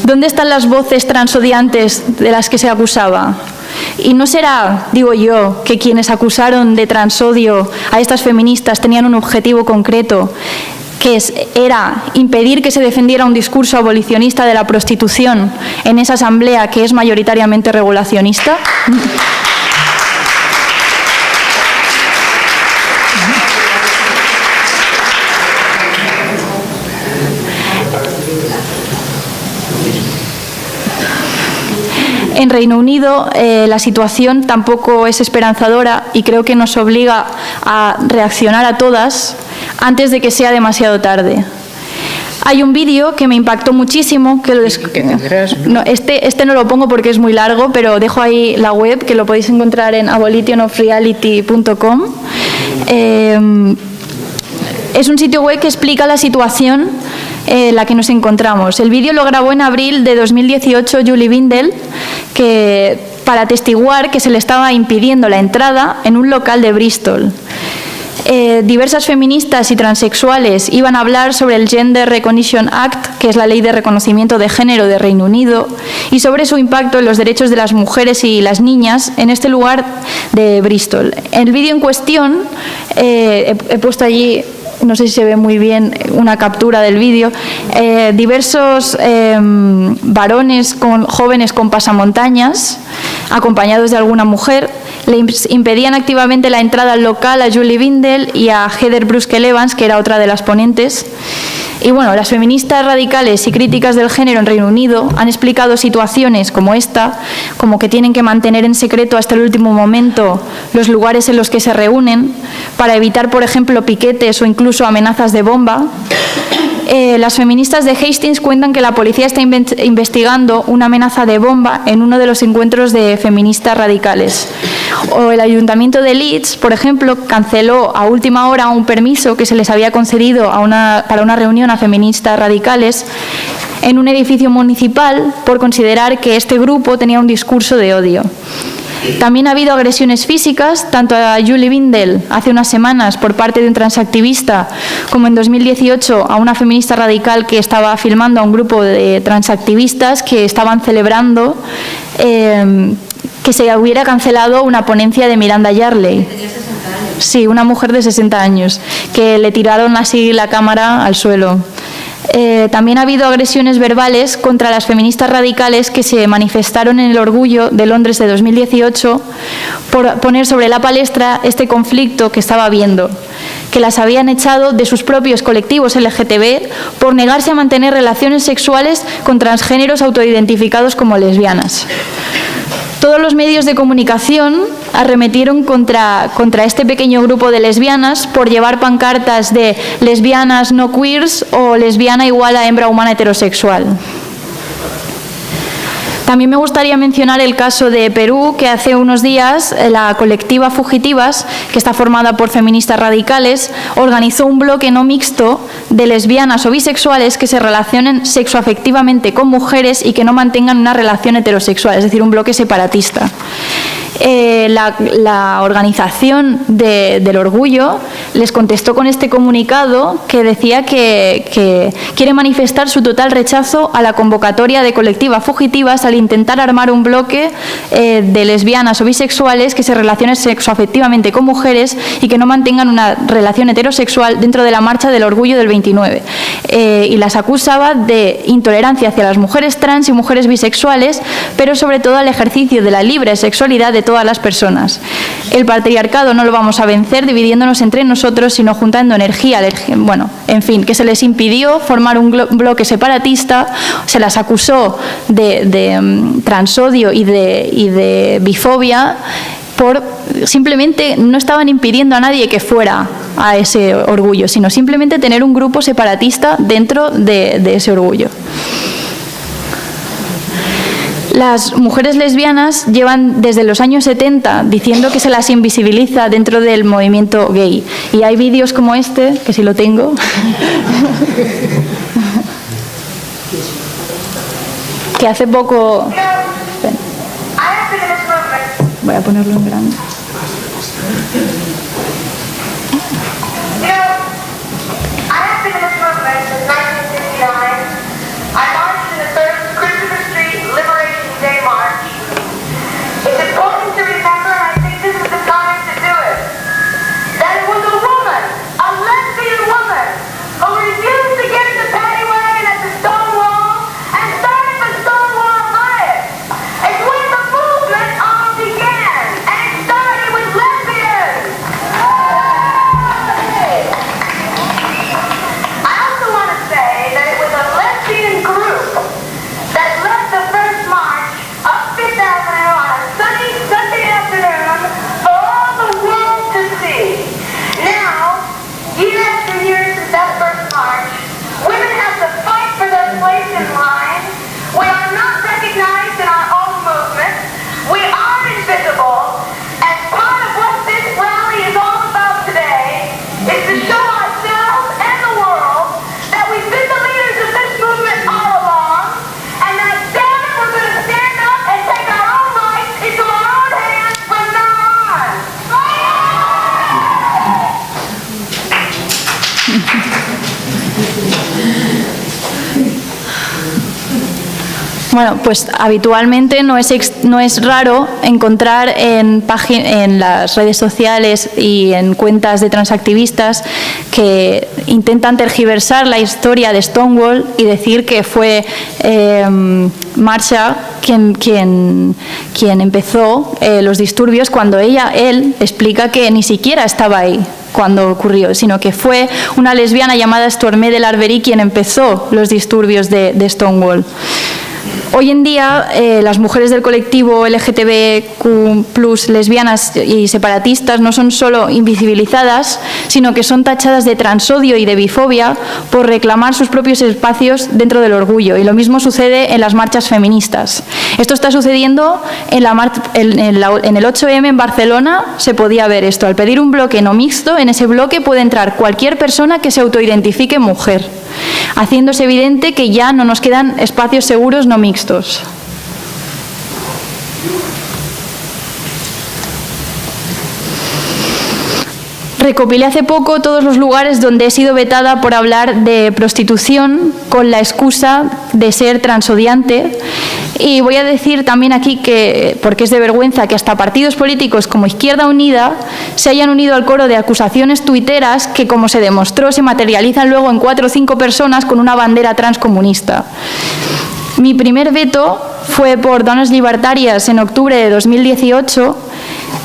¿Dónde están las voces transodiantes de las que se acusaba? Y no será, digo yo, que quienes acusaron de transodio a estas feministas tenían un objetivo concreto, que era impedir que se defendiera un discurso abolicionista de la prostitución en esa asamblea que es mayoritariamente regulacionista. En Reino Unido la situación tampoco es esperanzadora y creo que nos obliga a reaccionar a todas antes de que sea demasiado tarde. Hay un vídeo que me impactó muchísimo. Que tendrás, ¿no? No, este no lo pongo porque es muy largo, pero dejo ahí la web, que lo podéis encontrar en abolitionofreality.com. Es un sitio web que explica la situación en la que nos encontramos. El vídeo lo grabó en abril de 2018 Julie Bindel, para atestiguar que se le estaba impidiendo la entrada en un local de Bristol. Diversas feministas y transexuales iban a hablar sobre el Gender Recognition Act, que es la ley de reconocimiento de género de Reino Unido, y sobre su impacto en los derechos de las mujeres y las niñas en este lugar de Bristol. En el vídeo en cuestión, he puesto allí, no sé si se ve muy bien, una captura del vídeo, diversos varones jóvenes con pasamontañas, acompañados de alguna mujer, le impedían activamente la entrada al local a Julie Bindel y a Heather Bruskel-Evans, que era otra de las ponentes. Y bueno, las feministas radicales y críticas del género en Reino Unido han explicado situaciones como esta, como que tienen que mantener en secreto hasta el último momento los lugares en los que se reúnen para evitar, por ejemplo, piquetes o incluso amenazas de bomba. Las feministas de Hastings cuentan que la policía está investigando una amenaza de bomba en uno de los encuentros de feministas radicales. O el Ayuntamiento de Leeds, por ejemplo, canceló a última hora un permiso que se les había concedido para una reunión a feministas radicales en un edificio municipal por considerar que este grupo tenía un discurso de odio. También ha habido agresiones físicas, tanto a Julie Bindel hace unas semanas por parte de un transactivista, como en 2018 a una feminista radical que estaba filmando a un grupo de transactivistas que estaban celebrando que se hubiera cancelado una ponencia de Miranda Yarley. Sí, una mujer de 60 años, que le tiraron así la cámara al suelo. También ha habido agresiones verbales contra las feministas radicales que se manifestaron en el Orgullo de Londres de 2018 por poner sobre la palestra este conflicto que estaba habiendo, que las habían echado de sus propios colectivos LGTB por negarse a mantener relaciones sexuales con transgéneros autoidentificados como lesbianas. Todos los medios de comunicación arremetieron contra este pequeño grupo de lesbianas por llevar pancartas de lesbianas no queers o lesbiana igual a hembra humana heterosexual. También me gustaría mencionar el caso de Perú, que hace unos días la colectiva Fugitivas, que está formada por feministas radicales, organizó un bloque no mixto de lesbianas o bisexuales que se relacionen sexoafectivamente con mujeres y que no mantengan una relación heterosexual, es decir, un bloque separatista. La organización del Orgullo les contestó con este comunicado que decía que quiere manifestar su total rechazo a la convocatoria de colectiva Fugitivas al intentar armar un bloque de lesbianas o bisexuales que se relacionen sexoafectivamente con mujeres y que no mantengan una relación heterosexual dentro de la marcha del Orgullo del 29. Y las acusaba de intolerancia hacia las mujeres trans y mujeres bisexuales, pero sobre todo al ejercicio de la libre sexualidad de todas las personas. El patriarcado no lo vamos a vencer dividiéndonos entre nosotros, sino juntando energía. Bueno, en fin, que se les impidió formar un bloque separatista, se las acusó de transodio y de bifobia, simplemente no estaban impidiendo a nadie que fuera a ese orgullo, sino simplemente tener un grupo separatista dentro de ese orgullo. Las mujeres lesbianas llevan desde los años 70 diciendo que se las invisibiliza dentro del movimiento gay. Y hay vídeos como este, que sí lo tengo, que hace poco... Voy a ponerlo en grande. I have been in this movement since 1969. Bueno, pues habitualmente no es raro encontrar en las redes sociales y en cuentas de transactivistas que intentan tergiversar la historia de Stonewall y decir que fue Marsha quien empezó los disturbios, cuando él explica que ni siquiera estaba ahí cuando ocurrió, sino que fue una lesbiana llamada Stormé de Larverie quien empezó los disturbios de Stonewall. Hoy en día, las mujeres del colectivo LGTBQ+, lesbianas y separatistas, no son solo invisibilizadas, sino que son tachadas de transodio y de bifobia por reclamar sus propios espacios dentro del orgullo. Y lo mismo sucede en las marchas feministas. Esto está sucediendo en el 8M en Barcelona. Se podía ver esto. Al pedir un bloque no mixto, en ese bloque puede entrar cualquier persona que se autoidentifique mujer, haciéndose evidente que ya no nos quedan espacios seguros no mixtos. Recopilé hace poco todos los lugares donde he sido vetada por hablar de prostitución con la excusa de ser transodiante. Y voy a decir también aquí que, porque es de vergüenza, que hasta partidos políticos como Izquierda Unida se hayan unido al coro de acusaciones tuiteras que, como se demostró, se materializan luego en 4 o 5 personas con una bandera transcomunista. Mi primer veto fue por Dones Llibertàries en octubre de 2018,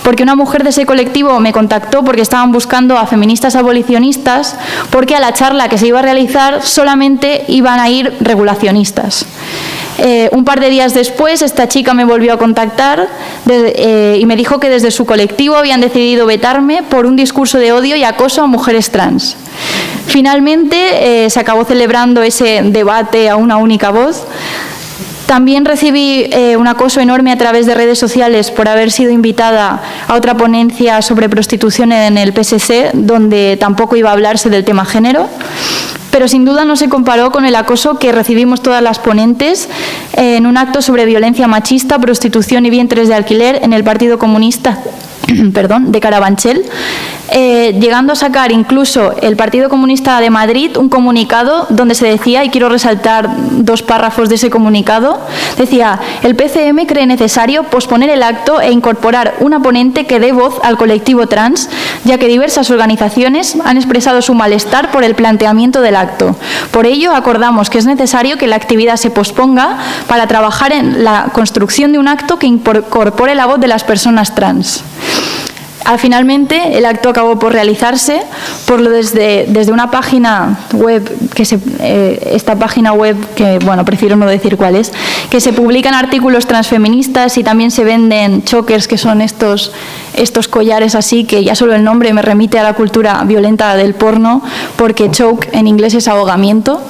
porque una mujer de ese colectivo me contactó porque estaban buscando a feministas abolicionistas, porque a la charla que se iba a realizar solamente iban a ir regulacionistas. Un par de días después, esta chica me volvió a contactar y me dijo que desde su colectivo habían decidido vetarme por un discurso de odio y acoso a mujeres trans. Finalmente, se acabó celebrando ese debate a una única voz. También recibí un acoso enorme a través de redes sociales por haber sido invitada a otra ponencia sobre prostitución en el PSC, donde tampoco iba a hablarse del tema género. Pero sin duda no se comparó con el acoso que recibimos todas las ponentes en un acto sobre violencia machista, prostitución y vientres de alquiler en el Partido Comunista de Carabanchel, llegando a sacar incluso el Partido Comunista de Madrid un comunicado donde se decía, y quiero resaltar 2 párrafos de ese comunicado, decía: el PCM cree necesario posponer el acto e incorporar una ponente que dé voz al colectivo trans, ya que diversas organizaciones han expresado su malestar por el planteamiento del acto. Por ello, acordamos que es necesario que la actividad se posponga para trabajar en la construcción de un acto que incorpore la voz de las personas trans. Finalmente, el acto acabó por realizarse desde una página web, esta página web que, bueno, prefiero no decir cuál es, que se publican artículos transfeministas y también se venden chokers, que son estos collares así, que ya solo el nombre me remite a la cultura violenta del porno, porque choke en inglés es ahogamiento.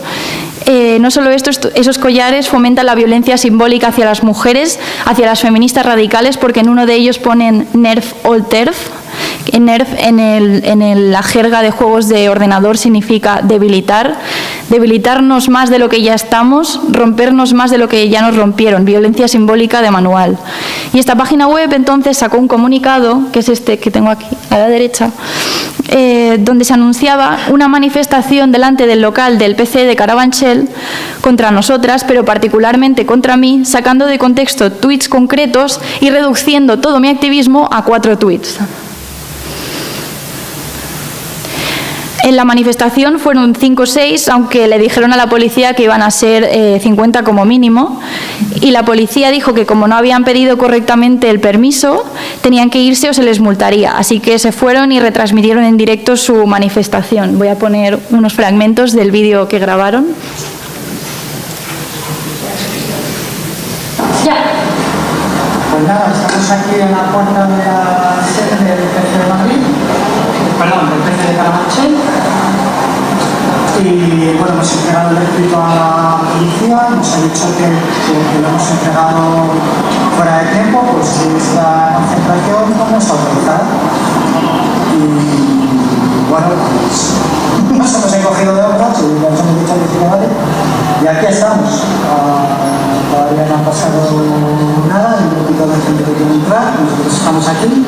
No solo esto, esos collares fomentan la violencia simbólica hacia las mujeres, hacia las feministas radicales, porque en uno de ellos ponen nerf all terf. Nerf en la jerga de juegos de ordenador significa debilitar, debilitarnos más de lo que ya estamos, rompernos más de lo que ya nos rompieron, violencia simbólica de manual. Y esta página web entonces sacó un comunicado, que es este que tengo aquí a la derecha, donde se anunciaba una manifestación delante del local del PC de Carabanchel contra nosotras, pero particularmente contra mí, sacando de contexto tuits concretos y reduciendo todo mi activismo a 4 tuits. En la manifestación fueron 5 o 6, aunque le dijeron a la policía que iban a ser 50 como mínimo, y la policía dijo que como no habían pedido correctamente el permiso, tenían que irse o se les multaría, así que se fueron y retransmitieron en directo su manifestación. Voy a poner unos fragmentos del vídeo que grabaron. Ya. Pues nada, estamos aquí en la puerta de la sede del PC de Madrid, perdón, del PC de Carabanchel, y bueno, hemos entregado el escrito a la policía, nos ha dicho que lo hemos entregado fuera de tiempo, pues esta concentración no es autorizada. Y bueno, pues nos hemos encogido de hombros y nos hemos dicho que vale, y aquí estamos. Todavía no ha pasado nada, hay un poquito de gente que quiere entrar, nosotros estamos aquí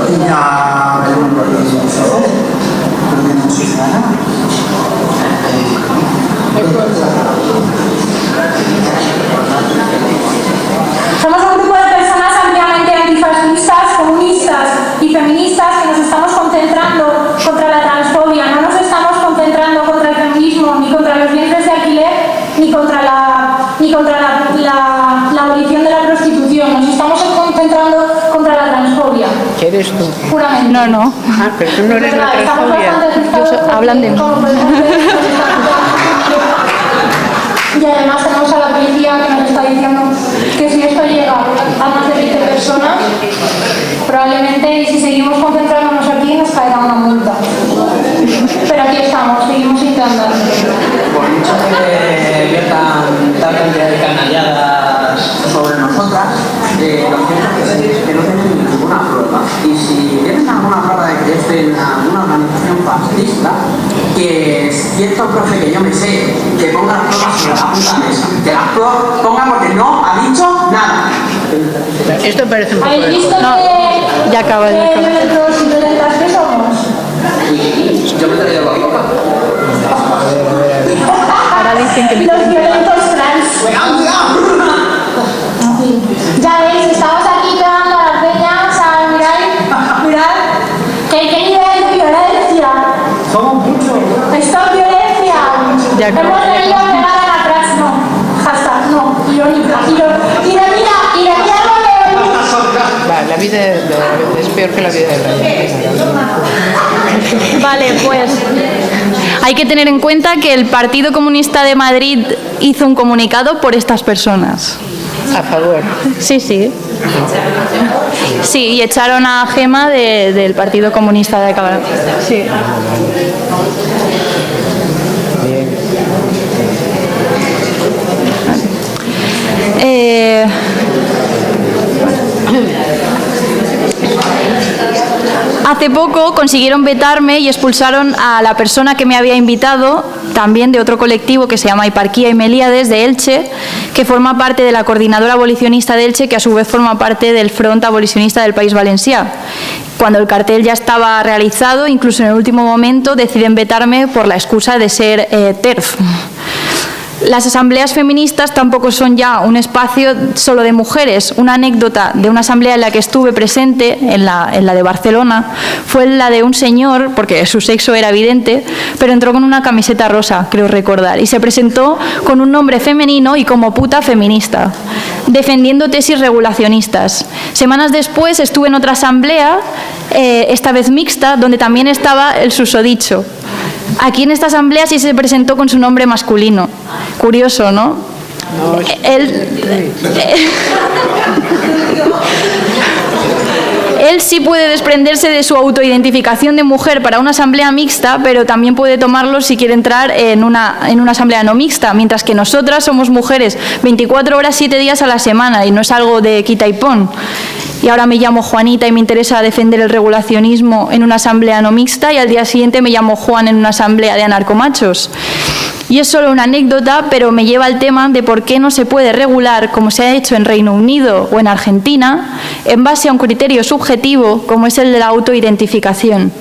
y ya veremos lo que sucede. no suceda nada. Somos un grupo de personas ampliamente antifascistas, comunistas y feministas que nos estamos concentrando contra la transfobia. No nos estamos concentrando contra el feminismo, ni contra los vientres de alquiler, ni contra la abolición de la prostitución. Nos estamos concentrando contra la transfobia. ¿Qué eres tú? Puramente. No. Ah, pero tú no eres la Estamos transfobia. bastante asustados Hablan de mí. como por ejemplo, y además tenemos a la policía que nos está diciendo que si esto llega a más de 20 personas, probablemente, y si seguimos concentrándonos aquí, nos caerá una multa. Pero aquí estamos, seguimos intentando. Por mucho que viertan tal cantidad de canalladas sobre nosotras, lo cierto es que no tienen ninguna prueba. Y si tienen alguna prueba de que yo estoy en alguna organización fascista, que cierto profe que yo me sé, que ponga las pruebas sobre la puta mesa. Que las ponga porque no ha dicho nada. Esto parece un poco ¿Habéis de... visto ya acaba, que violentos y violentas que somos? Yo me he traído la boca. Ahora dicen que me Los violentos trans. Ya veis, estamos aquí pegando a la peña, o sea, mirad, que qué nivel de violencia. Somos muchos. Esto es violencia. Ya, Hemos claro. venido a pegar a la trans, no. Hashtag, no. Irónica. Ironía Va, la vida es peor que la vida de Brian. Vale, pues hay que tener en cuenta que el Partido Comunista de Madrid hizo un comunicado por estas personas. A favor. Sí. Sí, y echaron a Gema del Partido Comunista de Cabral. Sí. Hace poco consiguieron vetarme y expulsaron a la persona que me había invitado, también de otro colectivo que se llama Hiparquía y Melíades de Elche, que forma parte de la Coordinadora Abolicionista de Elche, que a su vez forma parte del Front Abolicionista del País Valencià. Cuando el cartel ya estaba realizado, incluso en el último momento, deciden vetarme por la excusa de ser TERF. Las asambleas feministas tampoco son ya un espacio solo de mujeres. Una anécdota de una asamblea en la que estuve presente, en la de Barcelona, fue la de un señor, porque su sexo era evidente, pero entró con una camiseta rosa, creo recordar, y se presentó con un nombre femenino y como puta feminista, defendiendo tesis regulacionistas. Semanas después estuve en otra asamblea, esta vez mixta, donde también estaba el susodicho. Aquí en esta asamblea sí se presentó con su nombre masculino. Curioso, ¿no? Él sí puede desprenderse de su autoidentificación de mujer para una asamblea mixta, pero también puede tomarlo si quiere entrar en una asamblea no mixta, mientras que nosotras somos mujeres 24 horas, 7 días a la semana, y no es algo de quita y pon. Y ahora me llamo Juanita y me interesa defender el regulacionismo en una asamblea no mixta, y al día siguiente me llamo Juan en una asamblea de anarcomachos. Y es solo una anécdota, pero me lleva al tema de por qué no se puede regular, como se ha hecho en Reino Unido o en Argentina, en base a un criterio subjetivo como es el de la autoidentificación.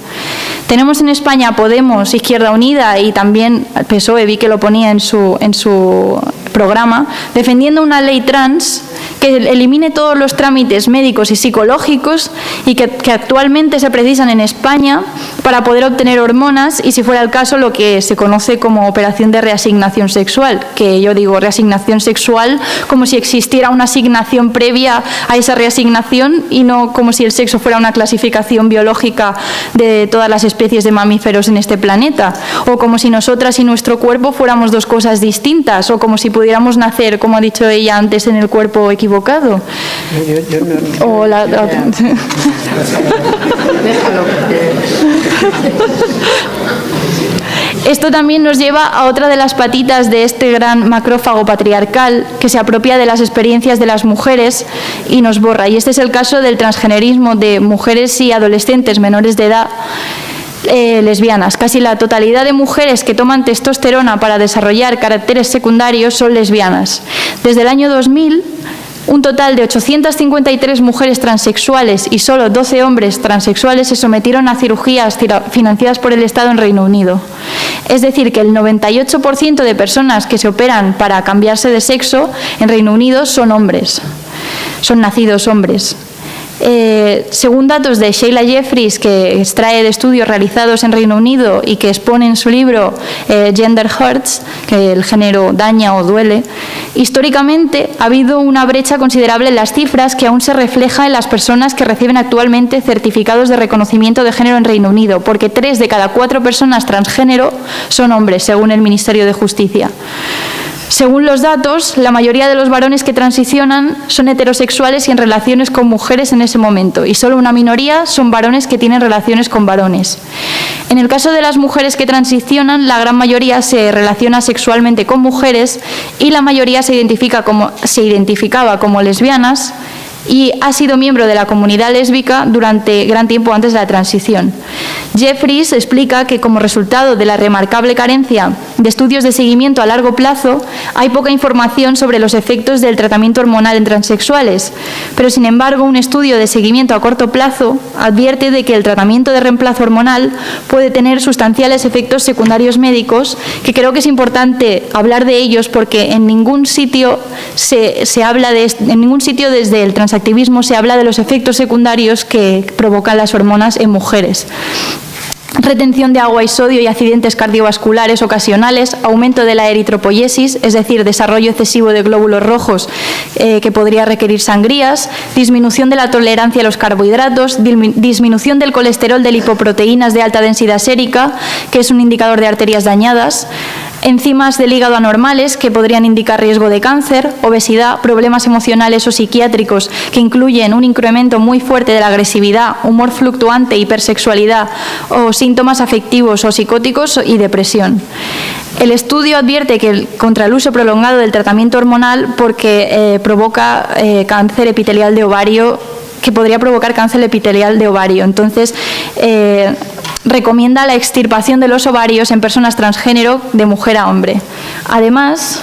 Tenemos en España Podemos, Izquierda Unida y también PSOE, vi que lo ponía en su programa, defendiendo una ley trans que elimine todos los trámites médicos y psicológicos y que actualmente se precisan en España para poder obtener hormonas y, si fuera el caso, lo que se conoce como operación de reasignación sexual, que yo digo reasignación sexual como si existiera una asignación previa a esa reasignación y no como si el sexo fuera una clasificación biológica de todas las especies de mamíferos en este planeta, o como si nosotras y nuestro cuerpo fuéramos dos cosas distintas, o como si pudiéramos nacer, como ha dicho ella antes, en el cuerpo equivocado. O la Déjalo, Esto también nos lleva a otra de las patitas de este gran macrófago patriarcal que se apropia de las experiencias de las mujeres y nos borra. Y este es el caso del transgenerismo de mujeres y adolescentes menores de edad lesbianas. Casi la totalidad de mujeres que toman testosterona para desarrollar caracteres secundarios son lesbianas. Desde el año 2000, Un total de 853 mujeres transexuales y solo 12 hombres transexuales se sometieron a cirugías financiadas por el Estado en Reino Unido. Es decir, que el 98% de personas que se operan para cambiarse de sexo en Reino Unido son hombres, son nacidos hombres. Según datos de Sheila Jeffries, que extrae de estudios realizados en Reino Unido y que expone en su libro Gender Hurts, que el género daña o duele, históricamente ha habido una brecha considerable en las cifras que aún se refleja en las personas que reciben actualmente certificados de reconocimiento de género en Reino Unido, porque 3 de cada 4 personas transgénero son hombres, según el Ministerio de Justicia. Según los datos, la mayoría de los varones que transicionan son heterosexuales y en relaciones con mujeres en ese momento, y solo una minoría son varones que tienen relaciones con varones. En el caso de las mujeres que transicionan, la gran mayoría se relaciona sexualmente con mujeres y la mayoría se identificaba como lesbianas y ha sido miembro de la comunidad lésbica durante gran tiempo antes de la transición. Jeffries explica que como resultado de la remarcable carencia de estudios de seguimiento a largo plazo, hay poca información sobre los efectos del tratamiento hormonal en transexuales, pero sin embargo un estudio de seguimiento a corto plazo advierte de que el tratamiento de reemplazo hormonal puede tener sustanciales efectos secundarios médicos, que creo que es importante hablar de ellos porque en ningún sitio en ningún sitio desde el transactivismo se habla de los efectos secundarios que provocan las hormonas en mujeres. Retención de agua y sodio y accidentes cardiovasculares ocasionales, aumento de la eritropoiesis, es decir, desarrollo excesivo de glóbulos rojos que podría requerir sangrías, disminución de la tolerancia a los carbohidratos, disminución del colesterol de lipoproteínas de alta densidad sérica, que es un indicador de arterias dañadas, enzimas del hígado anormales que podrían indicar riesgo de cáncer, obesidad, problemas emocionales o psiquiátricos que incluyen un incremento muy fuerte de la agresividad, humor fluctuante, hipersexualidad o síntomas afectivos o psicóticos y depresión. El estudio advierte que contra el uso prolongado del tratamiento hormonal porque provoca cáncer epitelial de ovario, que podría provocar cáncer epitelial de ovario. Entonces, recomienda la extirpación de los ovarios en personas transgénero de mujer a hombre. Además,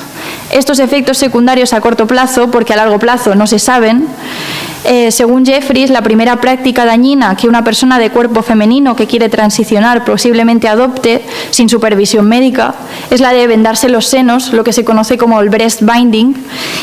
estos efectos secundarios a corto plazo, porque a largo plazo no se saben, según Jeffries, la primera práctica dañina que una persona de cuerpo femenino que quiere transicionar posiblemente adopte sin supervisión médica es la de vendarse los senos, lo que se conoce como el breast binding,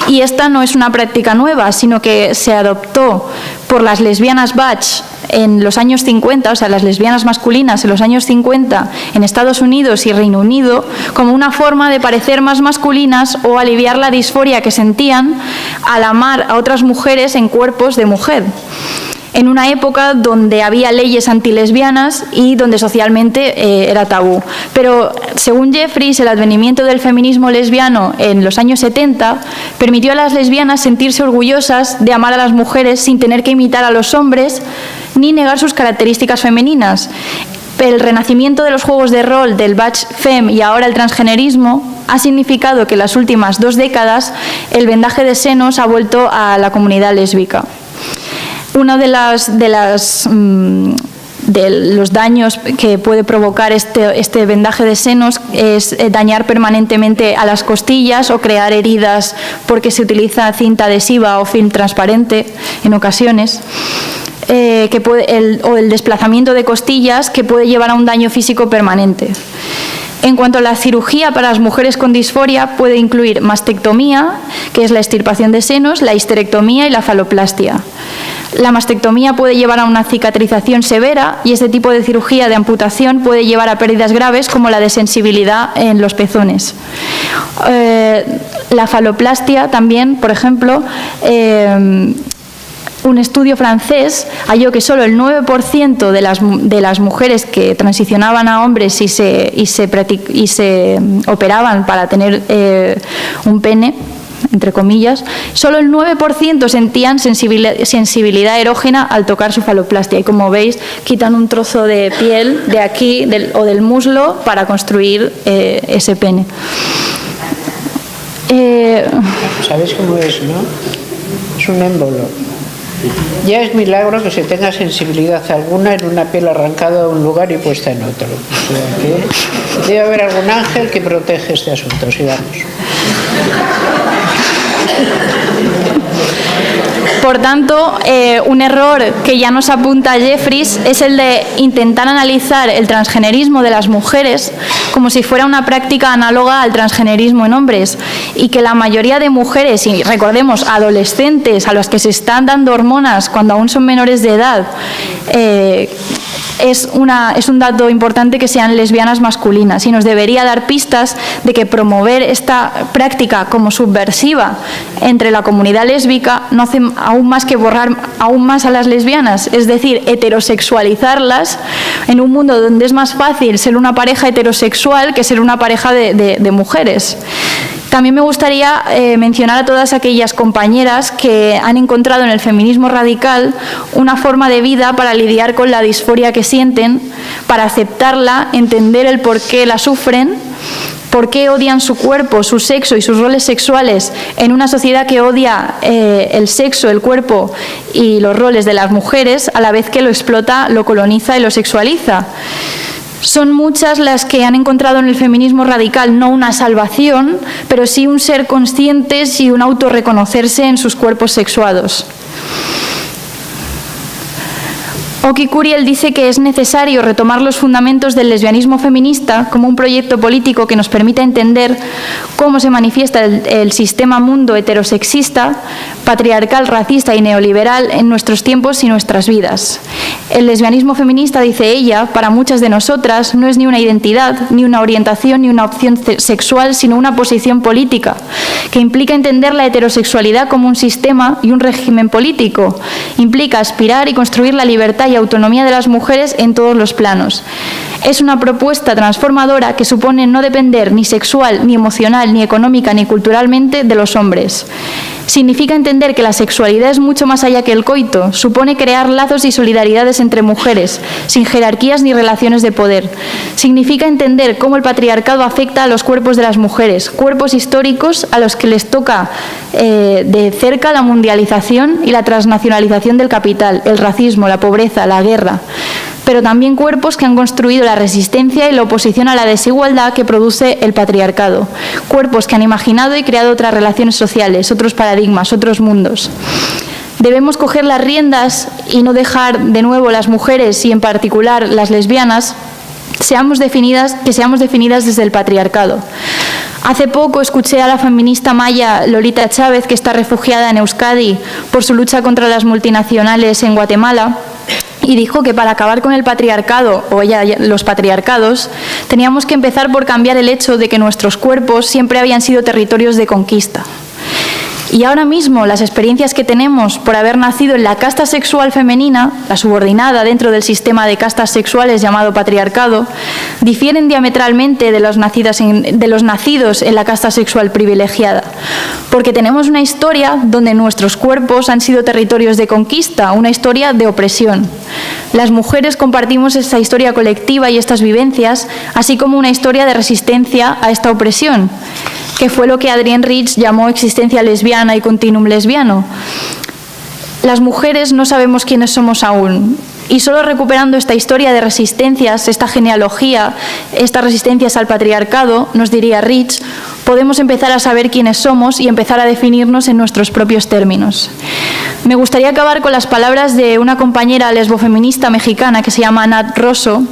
y esta no es una práctica nueva, sino que se adoptó por las lesbianas Butch en los años 50, o sea, las lesbianas masculinas en los años 50 en Estados Unidos y Reino Unido, como una forma de parecer más masculinas o aliviar la disforia que sentían al amar a otras mujeres en cuerpos de mujer, en una época donde había leyes antilesbianas y donde socialmente era tabú. Pero, según Jeffries, el advenimiento del feminismo lesbiano en los años 70 permitió a las lesbianas sentirse orgullosas de amar a las mujeres sin tener que imitar a los hombres ni negar sus características femeninas. El renacimiento de los juegos de rol del Butch Femme y ahora el transgenerismo ha significado que en las últimas 2 décadas el vendaje de senos ha vuelto a la comunidad lésbica. Uno de los daños que puede provocar este vendaje de senos es dañar permanentemente a las costillas o crear heridas porque se utiliza cinta adhesiva o film transparente en ocasiones. O el desplazamiento de costillas que puede llevar a un daño físico permanente. En cuanto a la cirugía para las mujeres con disforia, puede incluir mastectomía, que es la extirpación de senos, la histerectomía y la faloplastia. La mastectomía puede llevar a una cicatrización severa y este tipo de cirugía de amputación puede llevar a pérdidas graves como la de sensibilidad en los pezones. La faloplastia también, por ejemplo, un estudio francés halló que solo el 9% de las mujeres que transicionaban a hombres y se operaban para tener un pene, entre comillas, solo el 9% sentían sensibilidad erógena al tocar su faloplastia. Y como veis, quitan un trozo de piel de aquí o del muslo para construir ese pene. ¿Sabéis cómo es, no? Es un émbolo. Ya es milagro que se tenga sensibilidad alguna en una piel arrancada de un lugar y puesta en otro. O sea que debe haber algún ángel que protege este asunto. Sigamos. Por tanto, un error que ya nos apunta Jeffries es el de intentar analizar el transgenerismo de las mujeres como si fuera una práctica análoga al transgenerismo en hombres, y que la mayoría de mujeres, y recordemos adolescentes a las que se están dando hormonas cuando aún son menores de edad, es un dato importante que sean lesbianas masculinas, y nos debería dar pistas de que promover esta práctica como subversiva entre la comunidad lésbica no hace aún más que borrar aún más a las lesbianas, es decir, heterosexualizarlas en un mundo donde es más fácil ser una pareja heterosexual que ser una pareja de mujeres. También me gustaría mencionar a todas aquellas compañeras que han encontrado en el feminismo radical una forma de vida para lidiar con la disforia que sienten, para aceptarla, entender el por qué la sufren, por qué odian su cuerpo, su sexo y sus roles sexuales en una sociedad que odia el sexo, el cuerpo y los roles de las mujeres, a la vez que lo explota, lo coloniza y lo sexualiza. Son muchas las que han encontrado en el feminismo radical no una salvación, pero sí un ser conscientes y un autorreconocerse en sus cuerpos sexuados. Oki Curiel dice que es necesario retomar los fundamentos del lesbianismo feminista como un proyecto político que nos permita entender cómo se manifiesta el sistema mundo heterosexista, patriarcal, racista y neoliberal en nuestros tiempos y nuestras vidas. El lesbianismo feminista, dice ella, para muchas de nosotras no es ni una identidad, ni una orientación, ni una opción sexual, sino una posición política, que implica entender la heterosexualidad como un sistema y un régimen político. Implica aspirar y construir la libertad y autonomía de las mujeres en todos los planos. Es una propuesta transformadora que supone no depender ni sexual, ni emocional, ni económica, ni culturalmente de los hombres. Significa entender que la sexualidad es mucho más allá que el coito, supone crear lazos y solidaridades entre mujeres, sin jerarquías ni relaciones de poder. Significa entender cómo el patriarcado afecta a los cuerpos de las mujeres, cuerpos históricos a los que les toca de cerca la mundialización y la transnacionalización del capital, el racismo, la pobreza, la guerra, pero también cuerpos que han construido la resistencia y la oposición a la desigualdad que produce el patriarcado, cuerpos que han imaginado y creado otras relaciones sociales, otros paradigmas, otros mundos. Debemos coger las riendas y no dejar de nuevo las mujeres y en particular las lesbianas que seamos definidas desde el patriarcado. Hace poco escuché a la feminista maya Lolita Chávez, que está refugiada en Euskadi por su lucha contra las multinacionales en Guatemala, y dijo que para acabar con el patriarcado, o los patriarcados, teníamos que empezar por cambiar el hecho de que nuestros cuerpos siempre habían sido territorios de conquista. Y ahora mismo las experiencias que tenemos por haber nacido en la casta sexual femenina, la subordinada dentro del sistema de castas sexuales llamado patriarcado, difieren diametralmente de los nacidos en la casta sexual privilegiada. Porque tenemos una historia donde nuestros cuerpos han sido territorios de conquista, una historia de opresión. Las mujeres compartimos esta historia colectiva y estas vivencias, así como una historia de resistencia a esta opresión, que fue lo que Adrienne Rich llamó existencia lesbiana y continuum lesbiano. Las mujeres no sabemos quiénes somos aún, y solo recuperando esta historia de resistencias, esta genealogía, estas resistencias al patriarcado, nos diría Rich, podemos empezar a saber quiénes somos y empezar a definirnos en nuestros propios términos. Me gustaría acabar con las palabras de una compañera lesbofeminista mexicana que se llama Nat Rosso,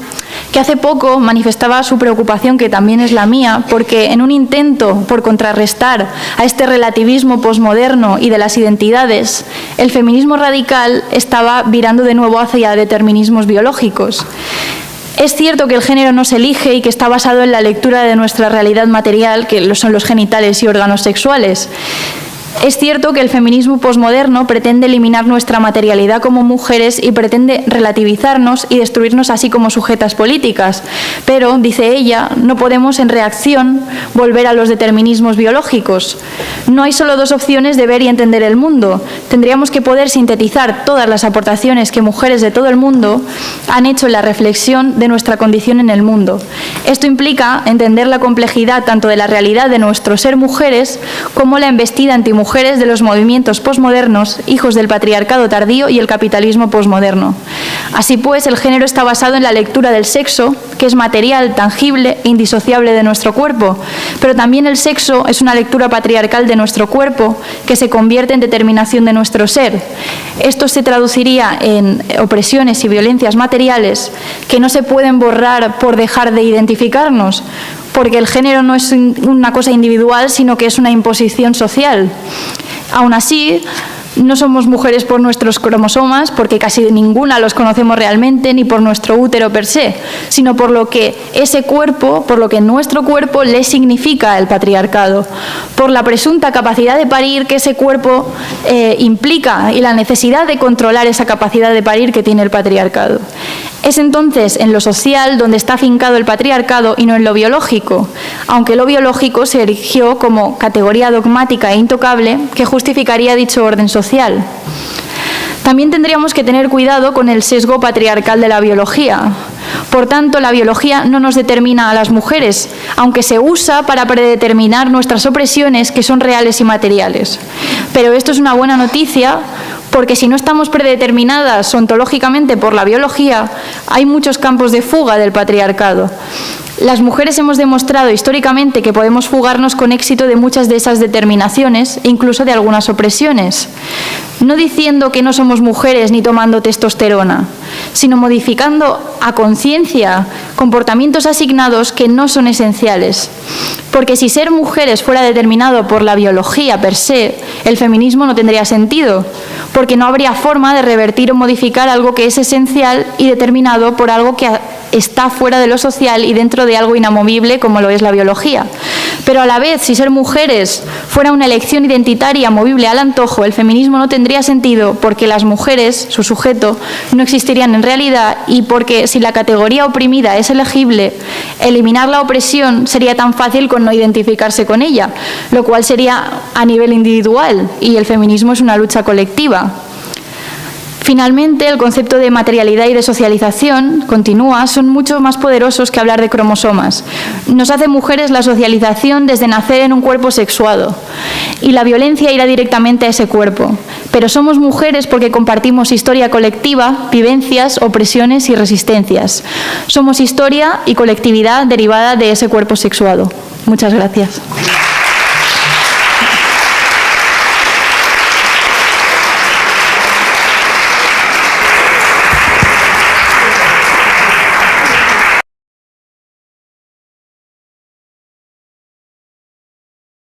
que hace poco manifestaba su preocupación, que también es la mía, porque en un intento por contrarrestar a este relativismo posmoderno y de las identidades, el feminismo radical estaba virando de nuevo hacia determinismos biológicos. Es cierto que el género no se elige y que está basado en la lectura de nuestra realidad material, que son los genitales y órganos sexuales. Es cierto que el feminismo posmoderno pretende eliminar nuestra materialidad como mujeres y pretende relativizarnos y destruirnos así como sujetas políticas, pero, dice ella, no podemos en reacción volver a los determinismos biológicos. No hay solo dos opciones de ver y entender el mundo. Tendríamos que poder sintetizar todas las aportaciones que mujeres de todo el mundo han hecho en la reflexión de nuestra condición en el mundo. Esto implica entender la complejidad tanto de la realidad de nuestro ser mujeres como la embestida antimujeres de los movimientos posmodernos, hijos del patriarcado tardío y el capitalismo posmoderno. Así pues, el género está basado en la lectura del sexo, que es material, tangible e indisociable de nuestro cuerpo, pero también el sexo es una lectura patriarcal de nuestro cuerpo que se convierte en determinación de nuestro ser. Esto se traduciría en opresiones y violencias materiales que no se pueden borrar por dejar de identificarnos, porque el género no es una cosa individual, sino que es una imposición social. Aún así, no somos mujeres por nuestros cromosomas, porque casi ninguna los conocemos realmente, ni por nuestro útero per se, sino por lo que ese cuerpo, por lo que nuestro cuerpo le significa el patriarcado, por la presunta capacidad de parir que ese cuerpo implica y la necesidad de controlar esa capacidad de parir que tiene el patriarcado. Es entonces en lo social donde está afincado el patriarcado y no en lo biológico, aunque lo biológico se erigió como categoría dogmática e intocable que justificaría dicho orden social. También tendríamos que tener cuidado con el sesgo patriarcal de la biología. Por tanto, la biología no nos determina a las mujeres, aunque se usa para predeterminar nuestras opresiones que son reales y materiales. Pero esto es una buena noticia, porque si no estamos predeterminadas ontológicamente por la biología, hay muchos campos de fuga del patriarcado. Las mujeres hemos demostrado históricamente que podemos fugarnos con éxito de muchas de esas determinaciones e incluso de algunas opresiones. No diciendo que no somos mujeres ni tomando testosterona, sino modificando a conciencia comportamientos asignados que no son esenciales. Porque si ser mujeres fuera determinado por la biología per se, el feminismo no tendría sentido, porque no habría forma de revertir o modificar algo que es esencial y determinado por algo que está fuera de lo social y dentro de algo inamovible como lo es la biología. Pero a la vez, si ser mujeres fuera una elección identitaria movible al antojo, el feminismo no tendría sentido, porque las mujeres, su sujeto, no existirían en realidad, y porque si la categoría oprimida es elegible, eliminar la opresión sería tan fácil con no identificarse con ella, lo cual sería a nivel individual, y el feminismo es una lucha colectiva. Finalmente, el concepto de materialidad y de socialización, continúa, son mucho más poderosos que hablar de cromosomas. Nos hace mujeres la socialización desde nacer en un cuerpo sexuado, y la violencia irá directamente a ese cuerpo. Pero somos mujeres porque compartimos historia colectiva, vivencias, opresiones y resistencias. Somos historia y colectividad derivada de ese cuerpo sexuado. Muchas gracias.